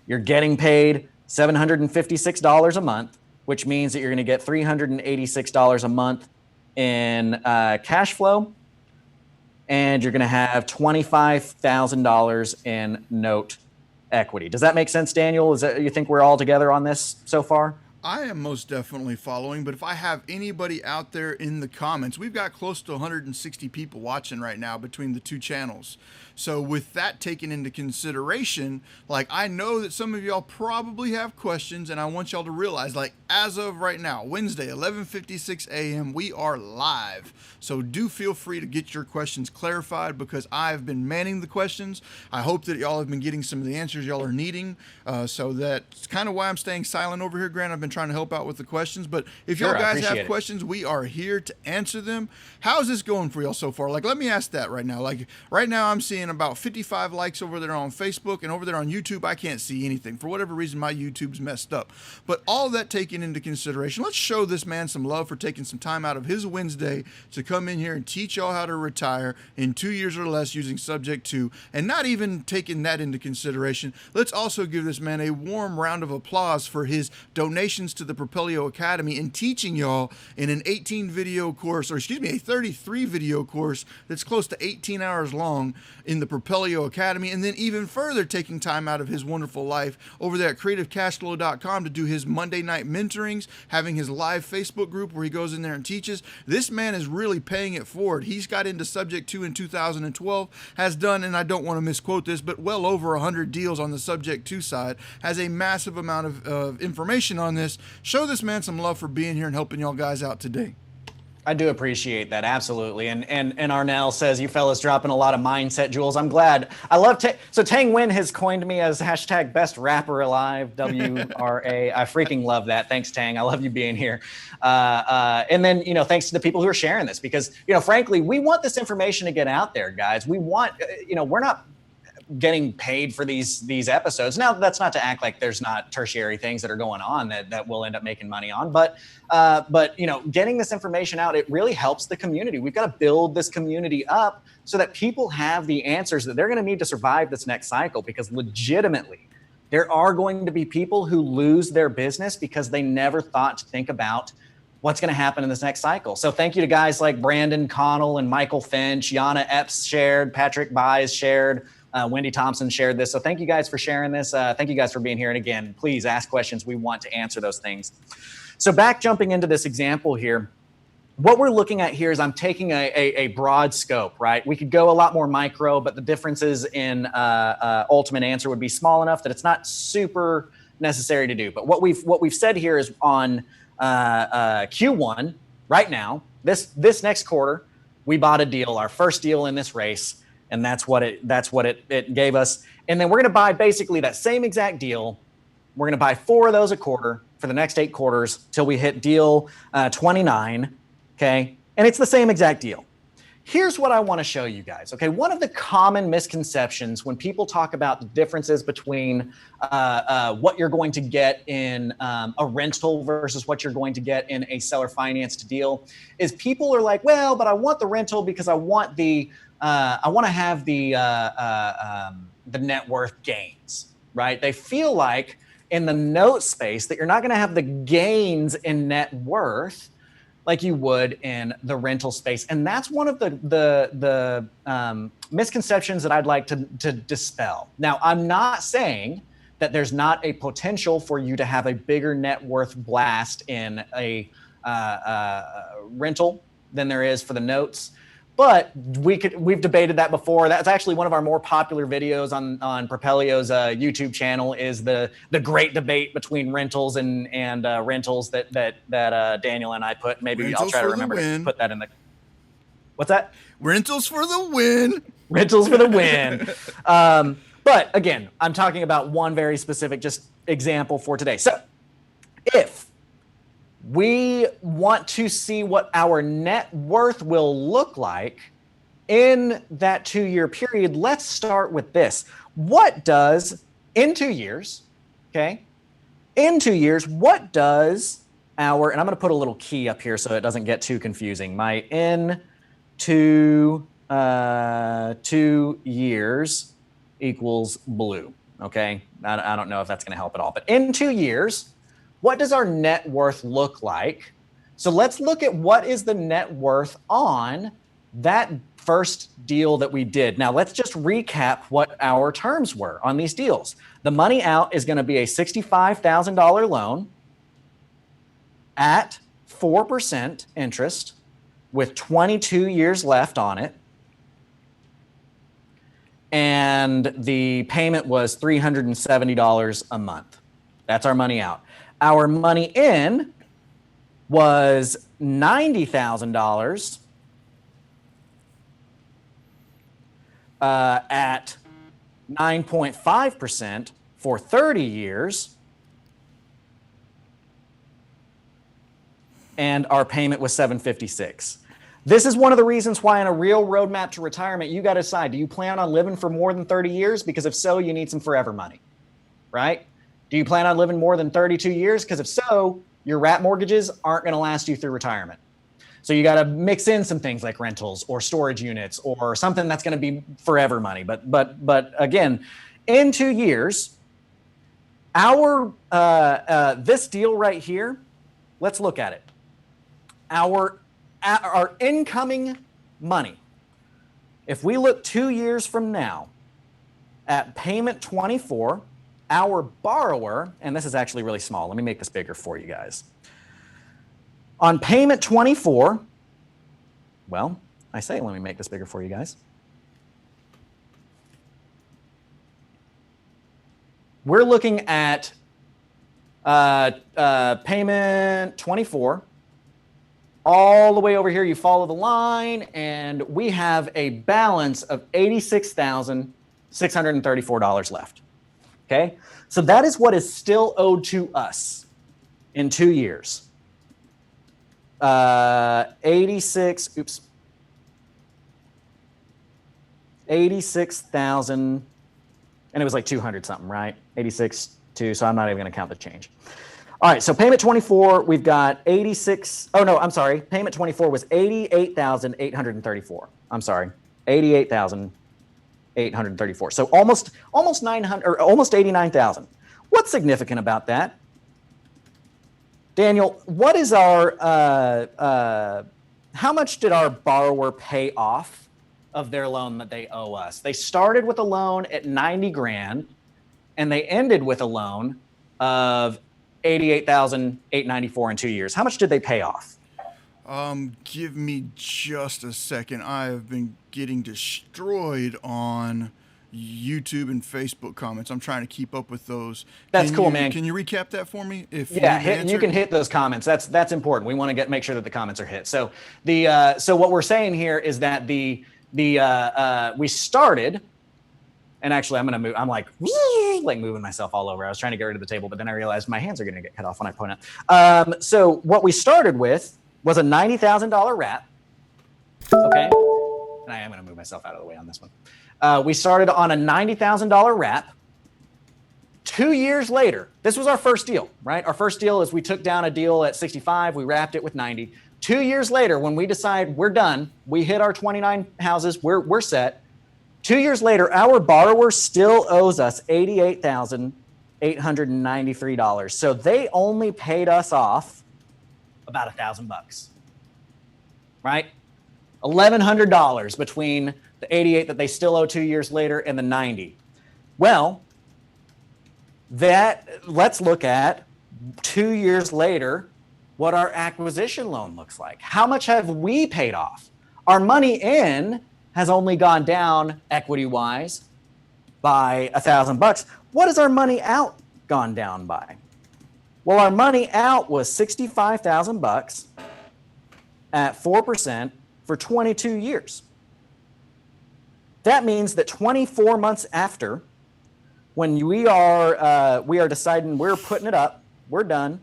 You're getting paid $756 a month, which means that you're going to get $386 a month in cash flow, and you're going to have $25,000 in note equity. Does that make sense, Daniel? You think we're all together on this so far? I am most definitely following, but if I have anybody out there in the comments, we've got close to 160 people watching right now between the two channels. So with that taken into consideration, like, I know that some of y'all probably have questions, and I want y'all to realize, like, as of right now, Wednesday, 11:56 a.m., we are live. So do feel free to get your questions clarified, because I've been manning the questions. I hope that y'all have been getting some of the answers y'all are needing. So that's kind of why I'm staying silent over here, Grant. I've been trying to help out with the questions, but if y'all guys have questions, we are here to answer them. How's this going for y'all so far? Like, let me ask that right now. Like, right now I'm seeing about 55 likes over there on Facebook, and over there on YouTube I can't see anything. For whatever reason, my YouTube's messed up. But all that taken into consideration, let's show this man some love for taking some time out of his Wednesday to come in here and teach y'all how to retire in 2 years or less using Subject 2, and not even taking that into consideration. Let's also give this man a warm round of applause for his donation donations to the Propelio Academy and teaching y'all in an 18 video course, or excuse me, a 33 video course that's close to 18 hours long in the Propelio Academy, and then even further taking time out of his wonderful life over there at creativecashflow.com to do his Monday night mentorings, having his live Facebook group where he goes in there and teaches. This man is really paying it forward. He's got into Subject 2 in 2012, has done, and I don't want to misquote this, but well over 100 deals on the Subject 2 side, has a massive amount of information on this. Show this man some love for being here and helping y'all guys out today. I do appreciate that, absolutely. And Arnell says, you fellas dropping a lot of mindset jewels. I'm glad. I love so Tang Win has coined me as hashtag best rapper alive, WRA. I freaking love that. Thanks, Tang. I love you being here. And then, thanks to the people who are sharing this, because, frankly, we want this information to get out there, guys. We want, we're not getting paid for these episodes. Now, that's not to act like there's not tertiary things that are going on that we'll end up making money on, but getting this information out, it really helps the community. We've got to build this community up so that people have the answers that they're going to need to survive this next cycle, because legitimately there are going to be people who lose their business because they never thought to think about what's going to happen in this next cycle. So thank you to guys like Brandon Connell and Michael Finch, Yana Epps shared, Patrick Buys shared, Wendy Thompson shared this. So thank you guys for sharing this. Thank you guys for being here. And again, please ask questions. We want to answer those things. So jumping into this example here, what we're looking at here is I'm taking a broad scope, right? We could go a lot more micro, but the differences in ultimate answer would be small enough that it's not super necessary to do. But what we've said here is on Q1 right now, this next quarter, we bought a deal, our first deal in this race. And that's what it gave us. And then we're going to buy basically that same exact deal. We're going to buy 4 of those a quarter for the next 8 quarters till we hit deal 29. Okay. And it's the same exact deal. Here's what I want to show you guys. Okay. One of the common misconceptions when people talk about the differences between what you're going to get in a rental versus what you're going to get in a seller financed deal is people are like, well, but I want the rental because I want to have the net worth gains, right? They feel like in the note space that you're not going to have the gains in net worth like you would in the rental space. And that's one of the misconceptions that I'd like to dispel. Now, I'm not saying that there's not a potential for you to have a bigger net worth blast in a rental than there is for the notes. But we've debated that before. That's actually one of our more popular videos on Propelio's YouTube channel, is the great debate between rentals and rentals that Daniel and I put. Maybe rentals, I'll try to remember to put that in the. What's that? Rentals for the win. Rentals for the win. But again, I'm talking about one very specific just example for today. So if we want to see what our net worth will look like in that 2-year period, let's start with this. What does, in 2 years, okay, in 2 years, what does our, and I'm going to put a little key up here so it doesn't get too confusing. My in 2 years equals blue, okay? I don't know if that's going to help at all, but in 2 years, what does our net worth look like? So let's look at what is the net worth on that first deal that we did. Now let's just recap what our terms were on these deals. The money out is going to be a $65,000 loan at 4% interest with 22 years left on it. And the payment was $370 a month. That's our money out. Our money in was $90,000 at 9.5% for 30 years. And our payment was $756. This is one of the reasons why in a real roadmap to retirement, you got to decide, do you plan on living for more than 30 years? Because if so, you need some forever money, right? Do you plan on living more than 32 years? Because if so, your wrap mortgages aren't going to last you through retirement. So you got to mix in some things like rentals or storage units or something that's going to be forever money. But again, in 2 years, Our this deal right here, let's look at it. Our incoming money, if we look 2 years from now at payment 24, our borrower, and this is actually really small. Let me make this bigger for you guys. On payment 24, well, I say let me make this bigger for you guys. We're looking at payment 24. All the way over here, you follow the line, and we have a balance of $86,634 left. Okay? So that is what is still owed to us in 2 years. 86,000, and it was like 200 something, right? 86 2, so I'm not even going to count the change. All right, so payment 24, we've got 86. Oh no, I'm sorry. Payment 24 was 88,834. I'm sorry, 88,834. So almost 900 or almost 89,000. What's significant about that? Daniel, what is our how much did our borrower pay off of their loan that they owe us? They started with a loan at 90 grand and they ended with a loan of 88,894 in 2 years. How much did they pay off? Give me just a second. I have been getting destroyed on YouTube and Facebook comments. I'm trying to keep up with those. That's cool, man. Can you recap that for me? If you can hit those comments. That's important. We want to make sure that the comments are hit. So so what we're saying here is that we started. And actually, I'm going to move. I'm like moving myself all over. I was trying to get rid of the table, but then I realized my hands are going to get cut off when I point out. So what we started with was a $90,000 wrap. Okay. And I am going to move myself out of the way on this one. We started on a $90,000 wrap. 2 years later, this was our first deal, right? Our first deal is we took down a deal at 65. We wrapped it with 90. 2 years later, when we decide we're done, we hit our 29 houses, we're set. 2 years later, our borrower still owes us $88,893. So they only paid us off about $1,000, right? $1,100 between the 88 that they still owe 2 years later and the 90. Well, let's look at 2 years later what our acquisition loan looks like. How much have we paid off? Our money in has only gone down equity-wise by $1,000. What has our money out gone down by? Well, our money out was $65,000 at 4% for 22 years. That means that 24 months after, when we are deciding we're putting it up, we're done.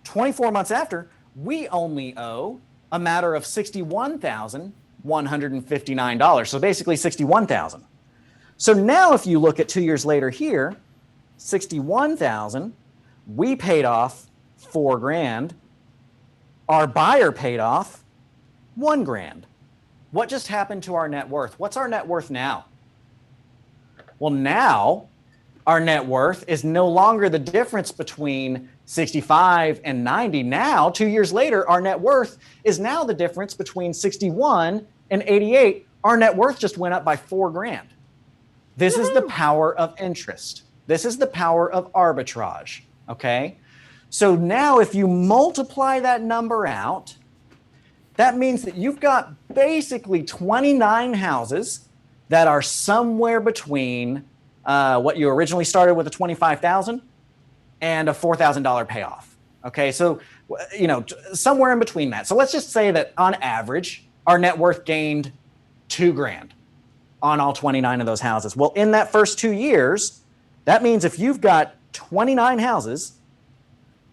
24 months after, we only owe a matter of $61,159. So basically $61,000. So now if you look at 2 years later here, $61,000, we paid off $4,000. Our buyer paid off $1,000. What just happened to our net worth? What's our net worth now? Well, now our net worth is no longer the difference between 65 and 90. Now, 2 years later, our net worth is now the difference between 61 and 88. Our net worth just went up by $4,000. This is the power of interest. This is the power of arbitrage, okay? So now if you multiply that number out, that means that you've got basically 29 houses that are somewhere between what you originally started with a $25,000 and a $4,000 payoff. Okay, so somewhere in between that. So let's just say that on average, our net worth gained $2,000 on all 29 of those houses. Well, in that first 2 years, that means if you've got 29 houses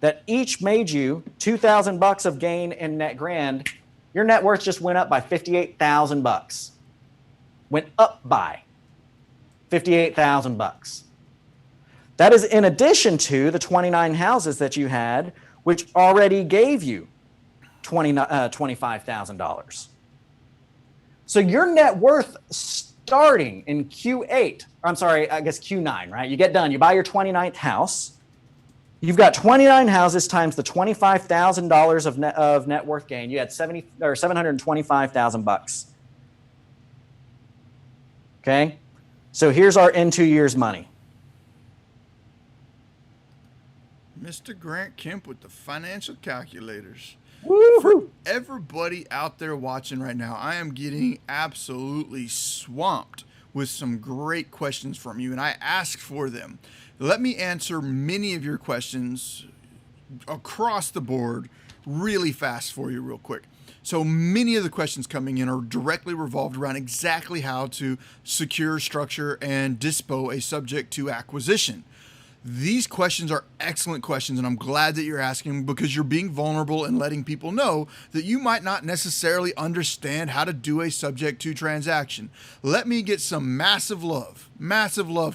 that each made you $2,000 of gain in net grand, your net worth just went up by $58,000. Went up by $58,000. That is in addition to the 29 houses that you had, which already gave you $25,000. So your net worth starting in Q8, I'm sorry, I guess Q9, right? You get done, you buy your 29th house. You've got 29 houses times the $25,000 of net worth gain. You had 725,000 bucks. Okay, so here's our in 2 years money. Mr. Grant Kemp with the financial calculators. Woo-hoo. For everybody out there watching right now, I am getting absolutely swamped with some great questions from you, and I asked for them. Let me answer many of your questions across the board really fast for you real quick. So many of the questions coming in are directly revolved around exactly how to secure, structure, and dispo a subject to acquisition. These questions are excellent questions, and I'm glad that you're asking because you're being vulnerable and letting people know that you might not necessarily understand how to do a subject to transaction. Let me get some massive love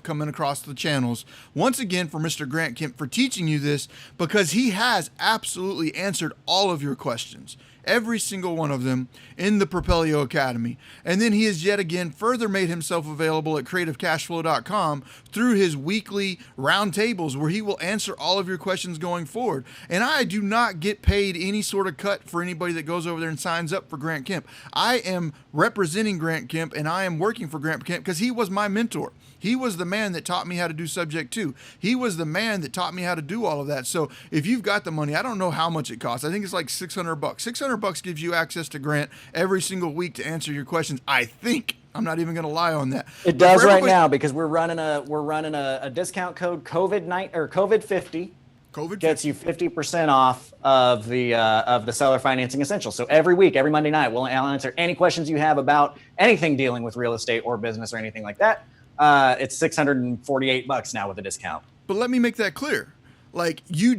coming across the channels once again for Mr. Grant Kemp for teaching you this, because he has absolutely answered all of your questions. Every single one of them in the Propelio Academy. And then he has yet again further made himself available at creativecashflow.com through his weekly roundtables where he will answer all of your questions going forward. And I do not get paid any sort of cut for anybody that goes over there and signs up for Grant Kemp. I am representing Grant Kemp and I am working for Grant Kemp because he was my mentor. He was the man that taught me how to do subject to. He was the man that taught me how to do all of that. So if you've got the money, I don't know how much it costs. I think it's like $600. $600 gives you access to Grant every single week to answer your questions. I think. I'm not even going to lie on that. It does right now because we're running a discount code COVID50. COVID gets you 50% off of the seller financing essentials. So every week, every Monday night, I'll answer any questions you have about anything dealing with real estate or business or anything like that. It's $648 now with a discount. But let me make that clear. Like he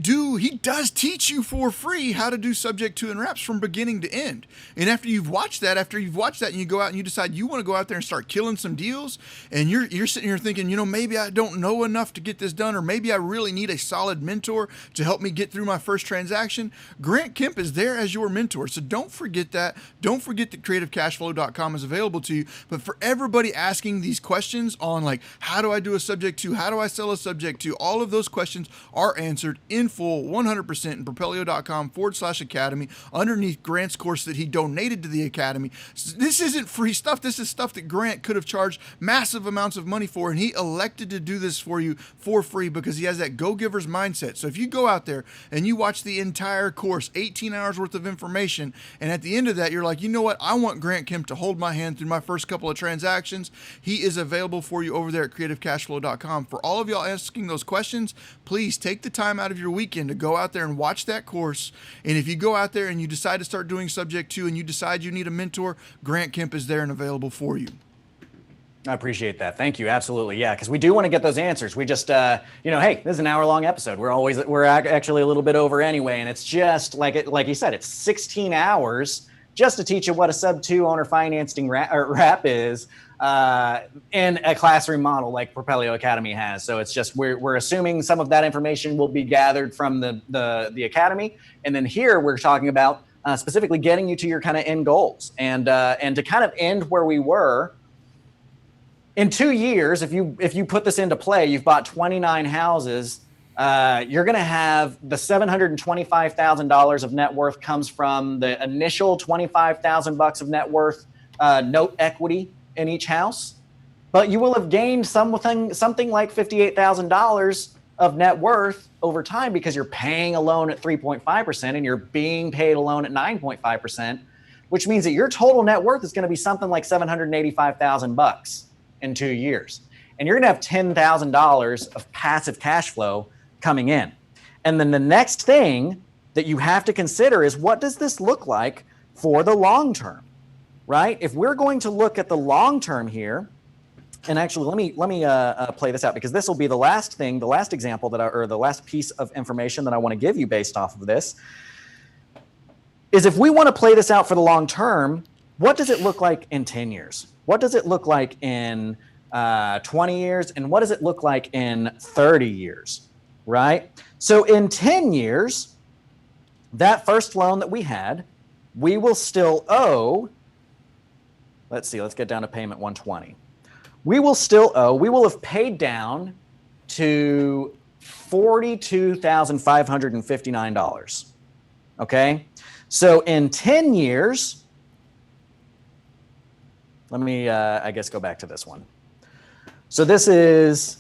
does teach you for free how to do subject to and wraps from beginning to end. And after you've watched that and you go out and you decide you want to go out there and start killing some deals, and you're sitting here thinking, maybe I don't know enough to get this done, or maybe I really need a solid mentor to help me get through my first transaction. Grant Kemp is there as your mentor. So don't forget that. Don't forget that creativecashflow.com is available to you. But for everybody asking these questions on like, how do I do a subject to? How do I sell a subject to? All of those questions are answered in full 100% in propelio.com/academy underneath Grant's course that he donated to the academy. This isn't free stuff. This is stuff that Grant could have charged massive amounts of money for, and he elected to do this for you for free because he has that go-giver's mindset. So if you go out there and you watch the entire course, 18 hours worth of information, and at the end of that you're like, you know what, I want Grant Kemp to hold my hand through my first couple of transactions, he is available for you over there at creativecashflow.com. For all of y'all asking those questions, please take the time out of your weekend to go out there and watch that course. And if you go out there and you decide to start doing subject to and you decide you need a mentor, Grant Kemp is there and available for you. I appreciate that. Thank you. Absolutely. Yeah. Because we do want to get those answers. We just, hey, this is an hour-long episode. We're actually a little bit over anyway. And it's just like you said, it's 16 hours just to teach you what a sub-2 owner financing wrap is in a classroom model like Propelio Academy has. So it's just we're assuming some of that information will be gathered from the academy, and then here we're talking about specifically getting you to your kind of end goals and to kind of end where we were. In 2 years, if you put this into play, you've bought 29 houses. You're going to have the $725,000 of net worth comes from the initial $25,000 of net worth note equity in each house, but you will have gained something like $58,000 of net worth over time because you're paying a loan at 3.5% and you're being paid a loan at 9.5%, which means that your total net worth is going to be something like $785,000 in 2 years. And you're going to have $10,000 of passive cash flow coming in. And then the next thing that you have to consider is, what does this look like for the long term, right? If we're going to look at the long term here, and actually let me play this out because this will be the last example or the last piece of information that I want to give you based off of this, is if we want to play this out for the long term, what does it look like in 10 years? What does it look like in 20 years? And what does it look like in 30 years, right? So in 10 years, that first loan that we had, we will still owe, let's get down to payment 120. we will still owe, we will have paid down to $42,559. Okay? So in 10 years, let me, I guess, go back to this one. So this is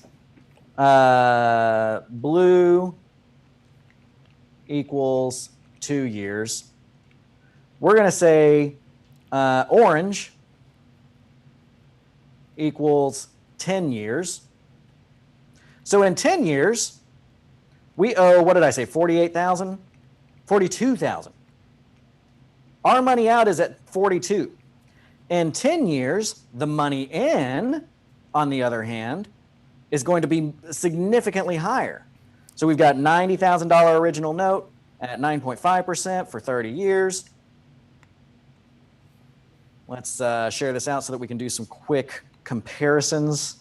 blue equals 2 years. We're going to say orange equals 10 years. So in 10 years, we owe, what did I say, 48,000? 42,000. Our money out is at 42. In 10 years, the money in, on the other hand, is going to be significantly higher. So we've got $90,000 original note at 9.5% for 30 years. Let's share this out so that we can do some quick comparisons.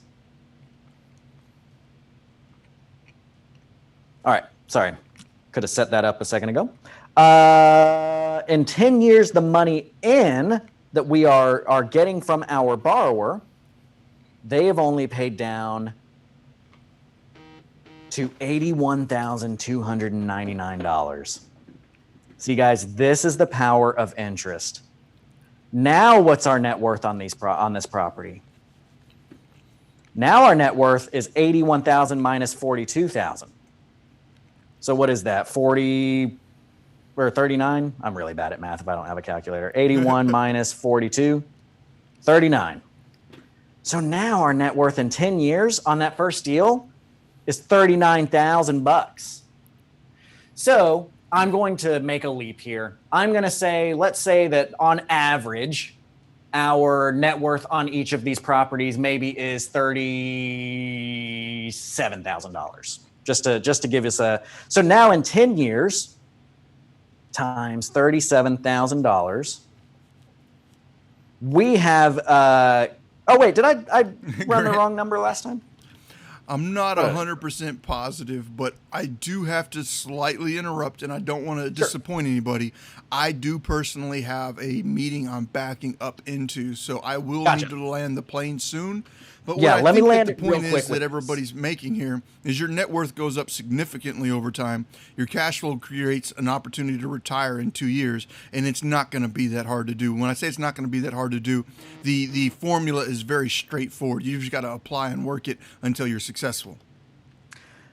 All right, sorry. Could have set that up a second ago. In 10 years, the money in that we are getting from our borrower, they have only paid down to $81,299. See, guys, this is the power of interest. Now, what's our net worth on this property? Now our net worth is $81,000 minus $42,000. So what is that? 40 or 39? I'm really bad at math if I don't have a calculator. 81 minus 42, 39. So now our net worth in 10 years on that first deal is $39,000. So I'm going to make a leap here. I'm going to say, let's say that on average, our net worth on each of these properties maybe is $37,000. Just to give us a, so now in 10 years times $37,000, we have, oh wait, did I run the wrong number last time? I'm not 100% positive, but I do have to slightly interrupt, and I don't want to disappoint anybody. I do personally have a meeting I'm backing up into, so I will need to land the plane soon. But what I think that the point is that everybody's making here is your net worth goes up significantly over time. Your cash flow creates an opportunity to retire in 2 years, and it's not going to be that hard to do. When I say it's not going to be that hard to do, the formula is very straightforward. You just got to apply and work it until you're successful.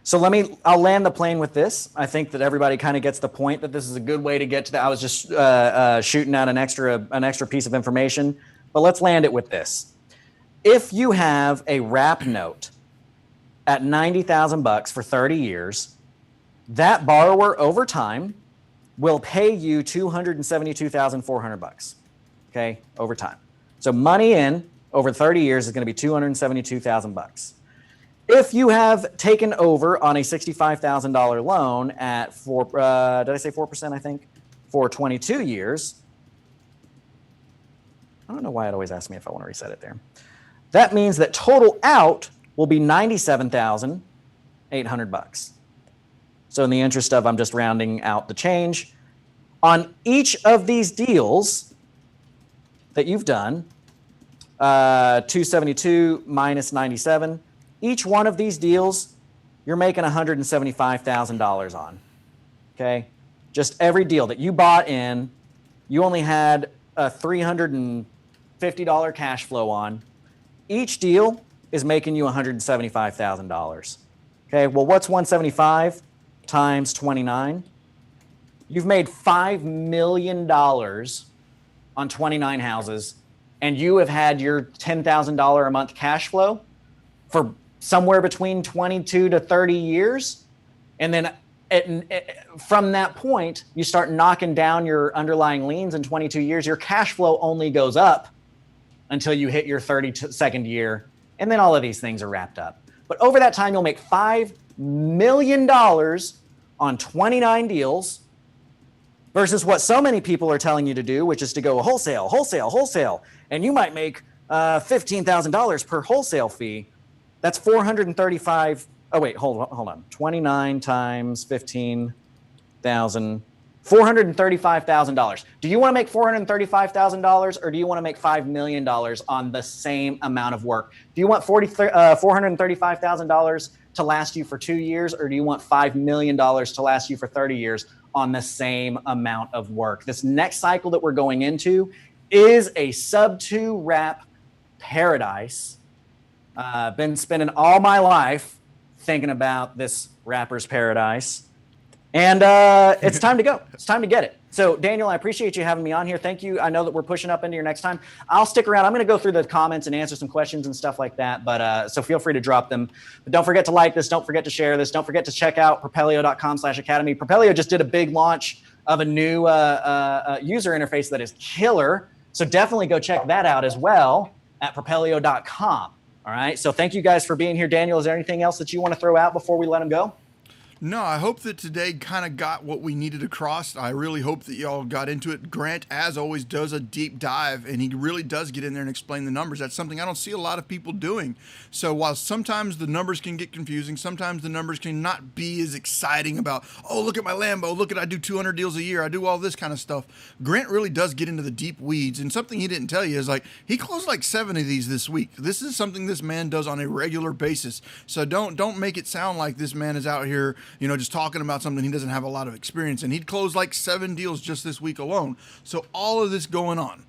So I'll land the plane with this. I think that everybody kind of gets the point that this is a good way to get to that. I was just shooting out an extra piece of information, but let's land it with this. If you have a wrap note at $90,000 for 30 years, that borrower over time will pay you $272,400. Okay, over time. So money in over 30 years is going to be $272,000. If you have taken over on a $65,000 loan at did I say 4%? I think for 22 years. I don't know why it always asks me if I want to reset it there. That means that total out will be $97,800. So in the interest of, I'm just rounding out the change. On each of these deals that you've done, 272 minus 97, each one of these deals, you're making $175,000 on. Okay? Just every deal that you bought in, you only had a $350 cash flow on. Each deal is making you $175,000. Okay, well, what's 175 times 29? You've made $5 million on 29 houses, and you have had your $10,000 a month cash flow for somewhere between 22 to 30 years. And then from that point, you start knocking down your underlying liens in 22 years. Your cash flow only goes up until you hit your 32nd year, and then all of these things are wrapped up. But over that time, you'll make $5 million on 29 deals versus what so many people are telling you to do, which is to go wholesale, wholesale, wholesale. And you might make $15,000 per wholesale fee. That's $435. Oh, wait, hold on. 29 times 15,000, $435,000. Do you want to make $435,000 or do you want to make $5 million on the same amount of work? Do you want $435,000 to last you for 2 years, or do you want $5 million to last you for 30 years on the same amount of work? This next cycle that we're going into is a sub-2 wrap paradise. Been spending all my life thinking about this rapper's paradise. And it's time to go. It's time to get it. So, Daniel, I appreciate you having me on here. Thank you. I know that we're pushing up into your next time. I'll stick around. I'm going to go through the comments and answer some questions and stuff like that. But so feel free to drop them. But don't forget to like this. Don't forget to share this. Don't forget to check out propelio.com/academy. Propelio just did a big launch of a new user interface that is killer. So definitely go check that out as well at propelio.com. All right. So thank you guys for being here. Daniel, is there anything else that you want to throw out before we let him go? No, I hope that today kind of got what we needed across. I really hope that y'all got into it. Grant, as always, does a deep dive, and he really does get in there and explain the numbers. That's something I don't see a lot of people doing. So while sometimes the numbers can get confusing, sometimes the numbers can not be as exciting about, oh, look at my Lambo, look at I do 200 deals a year, I do all this kind of stuff. Grant really does get into the deep weeds, and something he didn't tell you is like, he closed like 7 of these this week. This is something this man does on a regular basis. So don't make it sound like this man is out here, just talking about something he doesn't have a lot of experience in. He'd closed like 7 deals just this week alone. So all of this going on.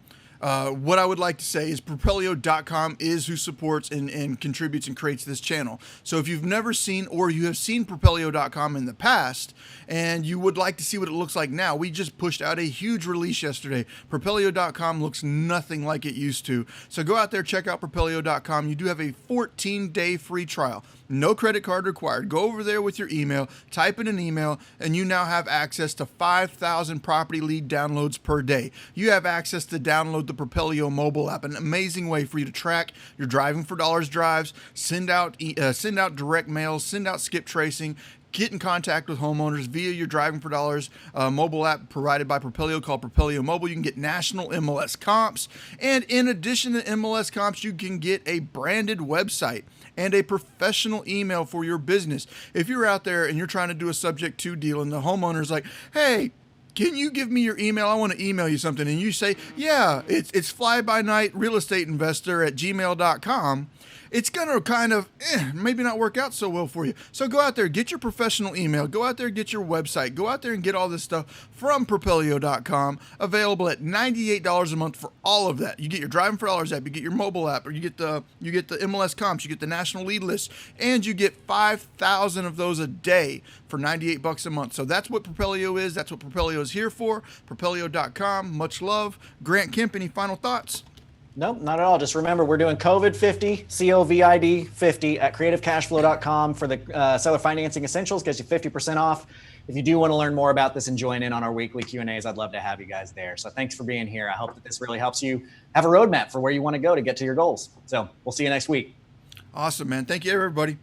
What I would like to say is Propelio.com is who supports and contributes and creates this channel. So if you've never seen or you have seen Propelio.com in the past and you would like to see what it looks like now, we just pushed out a huge release yesterday. Propelio.com looks nothing like it used to. So go out there, check out Propelio.com. You do have a 14-day free trial. No credit card required. Go over there with your email, type in an email, and you now have access to 5,000 property lead downloads per day. You have access to download the Propelio mobile app, an amazing way for you to track your driving for dollars drives, send out direct mails, send out skip tracing, get in contact with homeowners via your Driving for Dollars mobile app provided by Propelio called Propelio Mobile. You can get national MLS comps. And in addition to MLS comps, you can get a branded website and a professional email for your business. If you're out there and you're trying to do a subject to deal and the homeowner's like, hey, can you give me your email? I want to email you something. And you say, yeah, it's flybynight@gmail.com. It's going to kind of maybe not work out so well for you. So go out there, get your professional email, go out there, get your website, go out there and get all this stuff from Propelio.com, available at $98 a month for all of that. You get your Driving for Dollars app, you get your mobile app, or you get the MLS comps, you get the national lead list, and you get 5,000 of those a day for $98 a month. So that's what Propelio is. That's what Propelio is here for. Propelio.com. Much love. Grant Kemp, any final thoughts? Nope, not at all. Just remember, we're doing COVID 50, COVID 50 at creativecashflow.com for the seller financing essentials. Gets you 50% off. If you do want to learn more about this and join in on our weekly Q&As, I'd love to have you guys there. So thanks for being here. I hope that this really helps you have a roadmap for where you want to go to get to your goals. So we'll see you next week. Awesome, man. Thank you, everybody.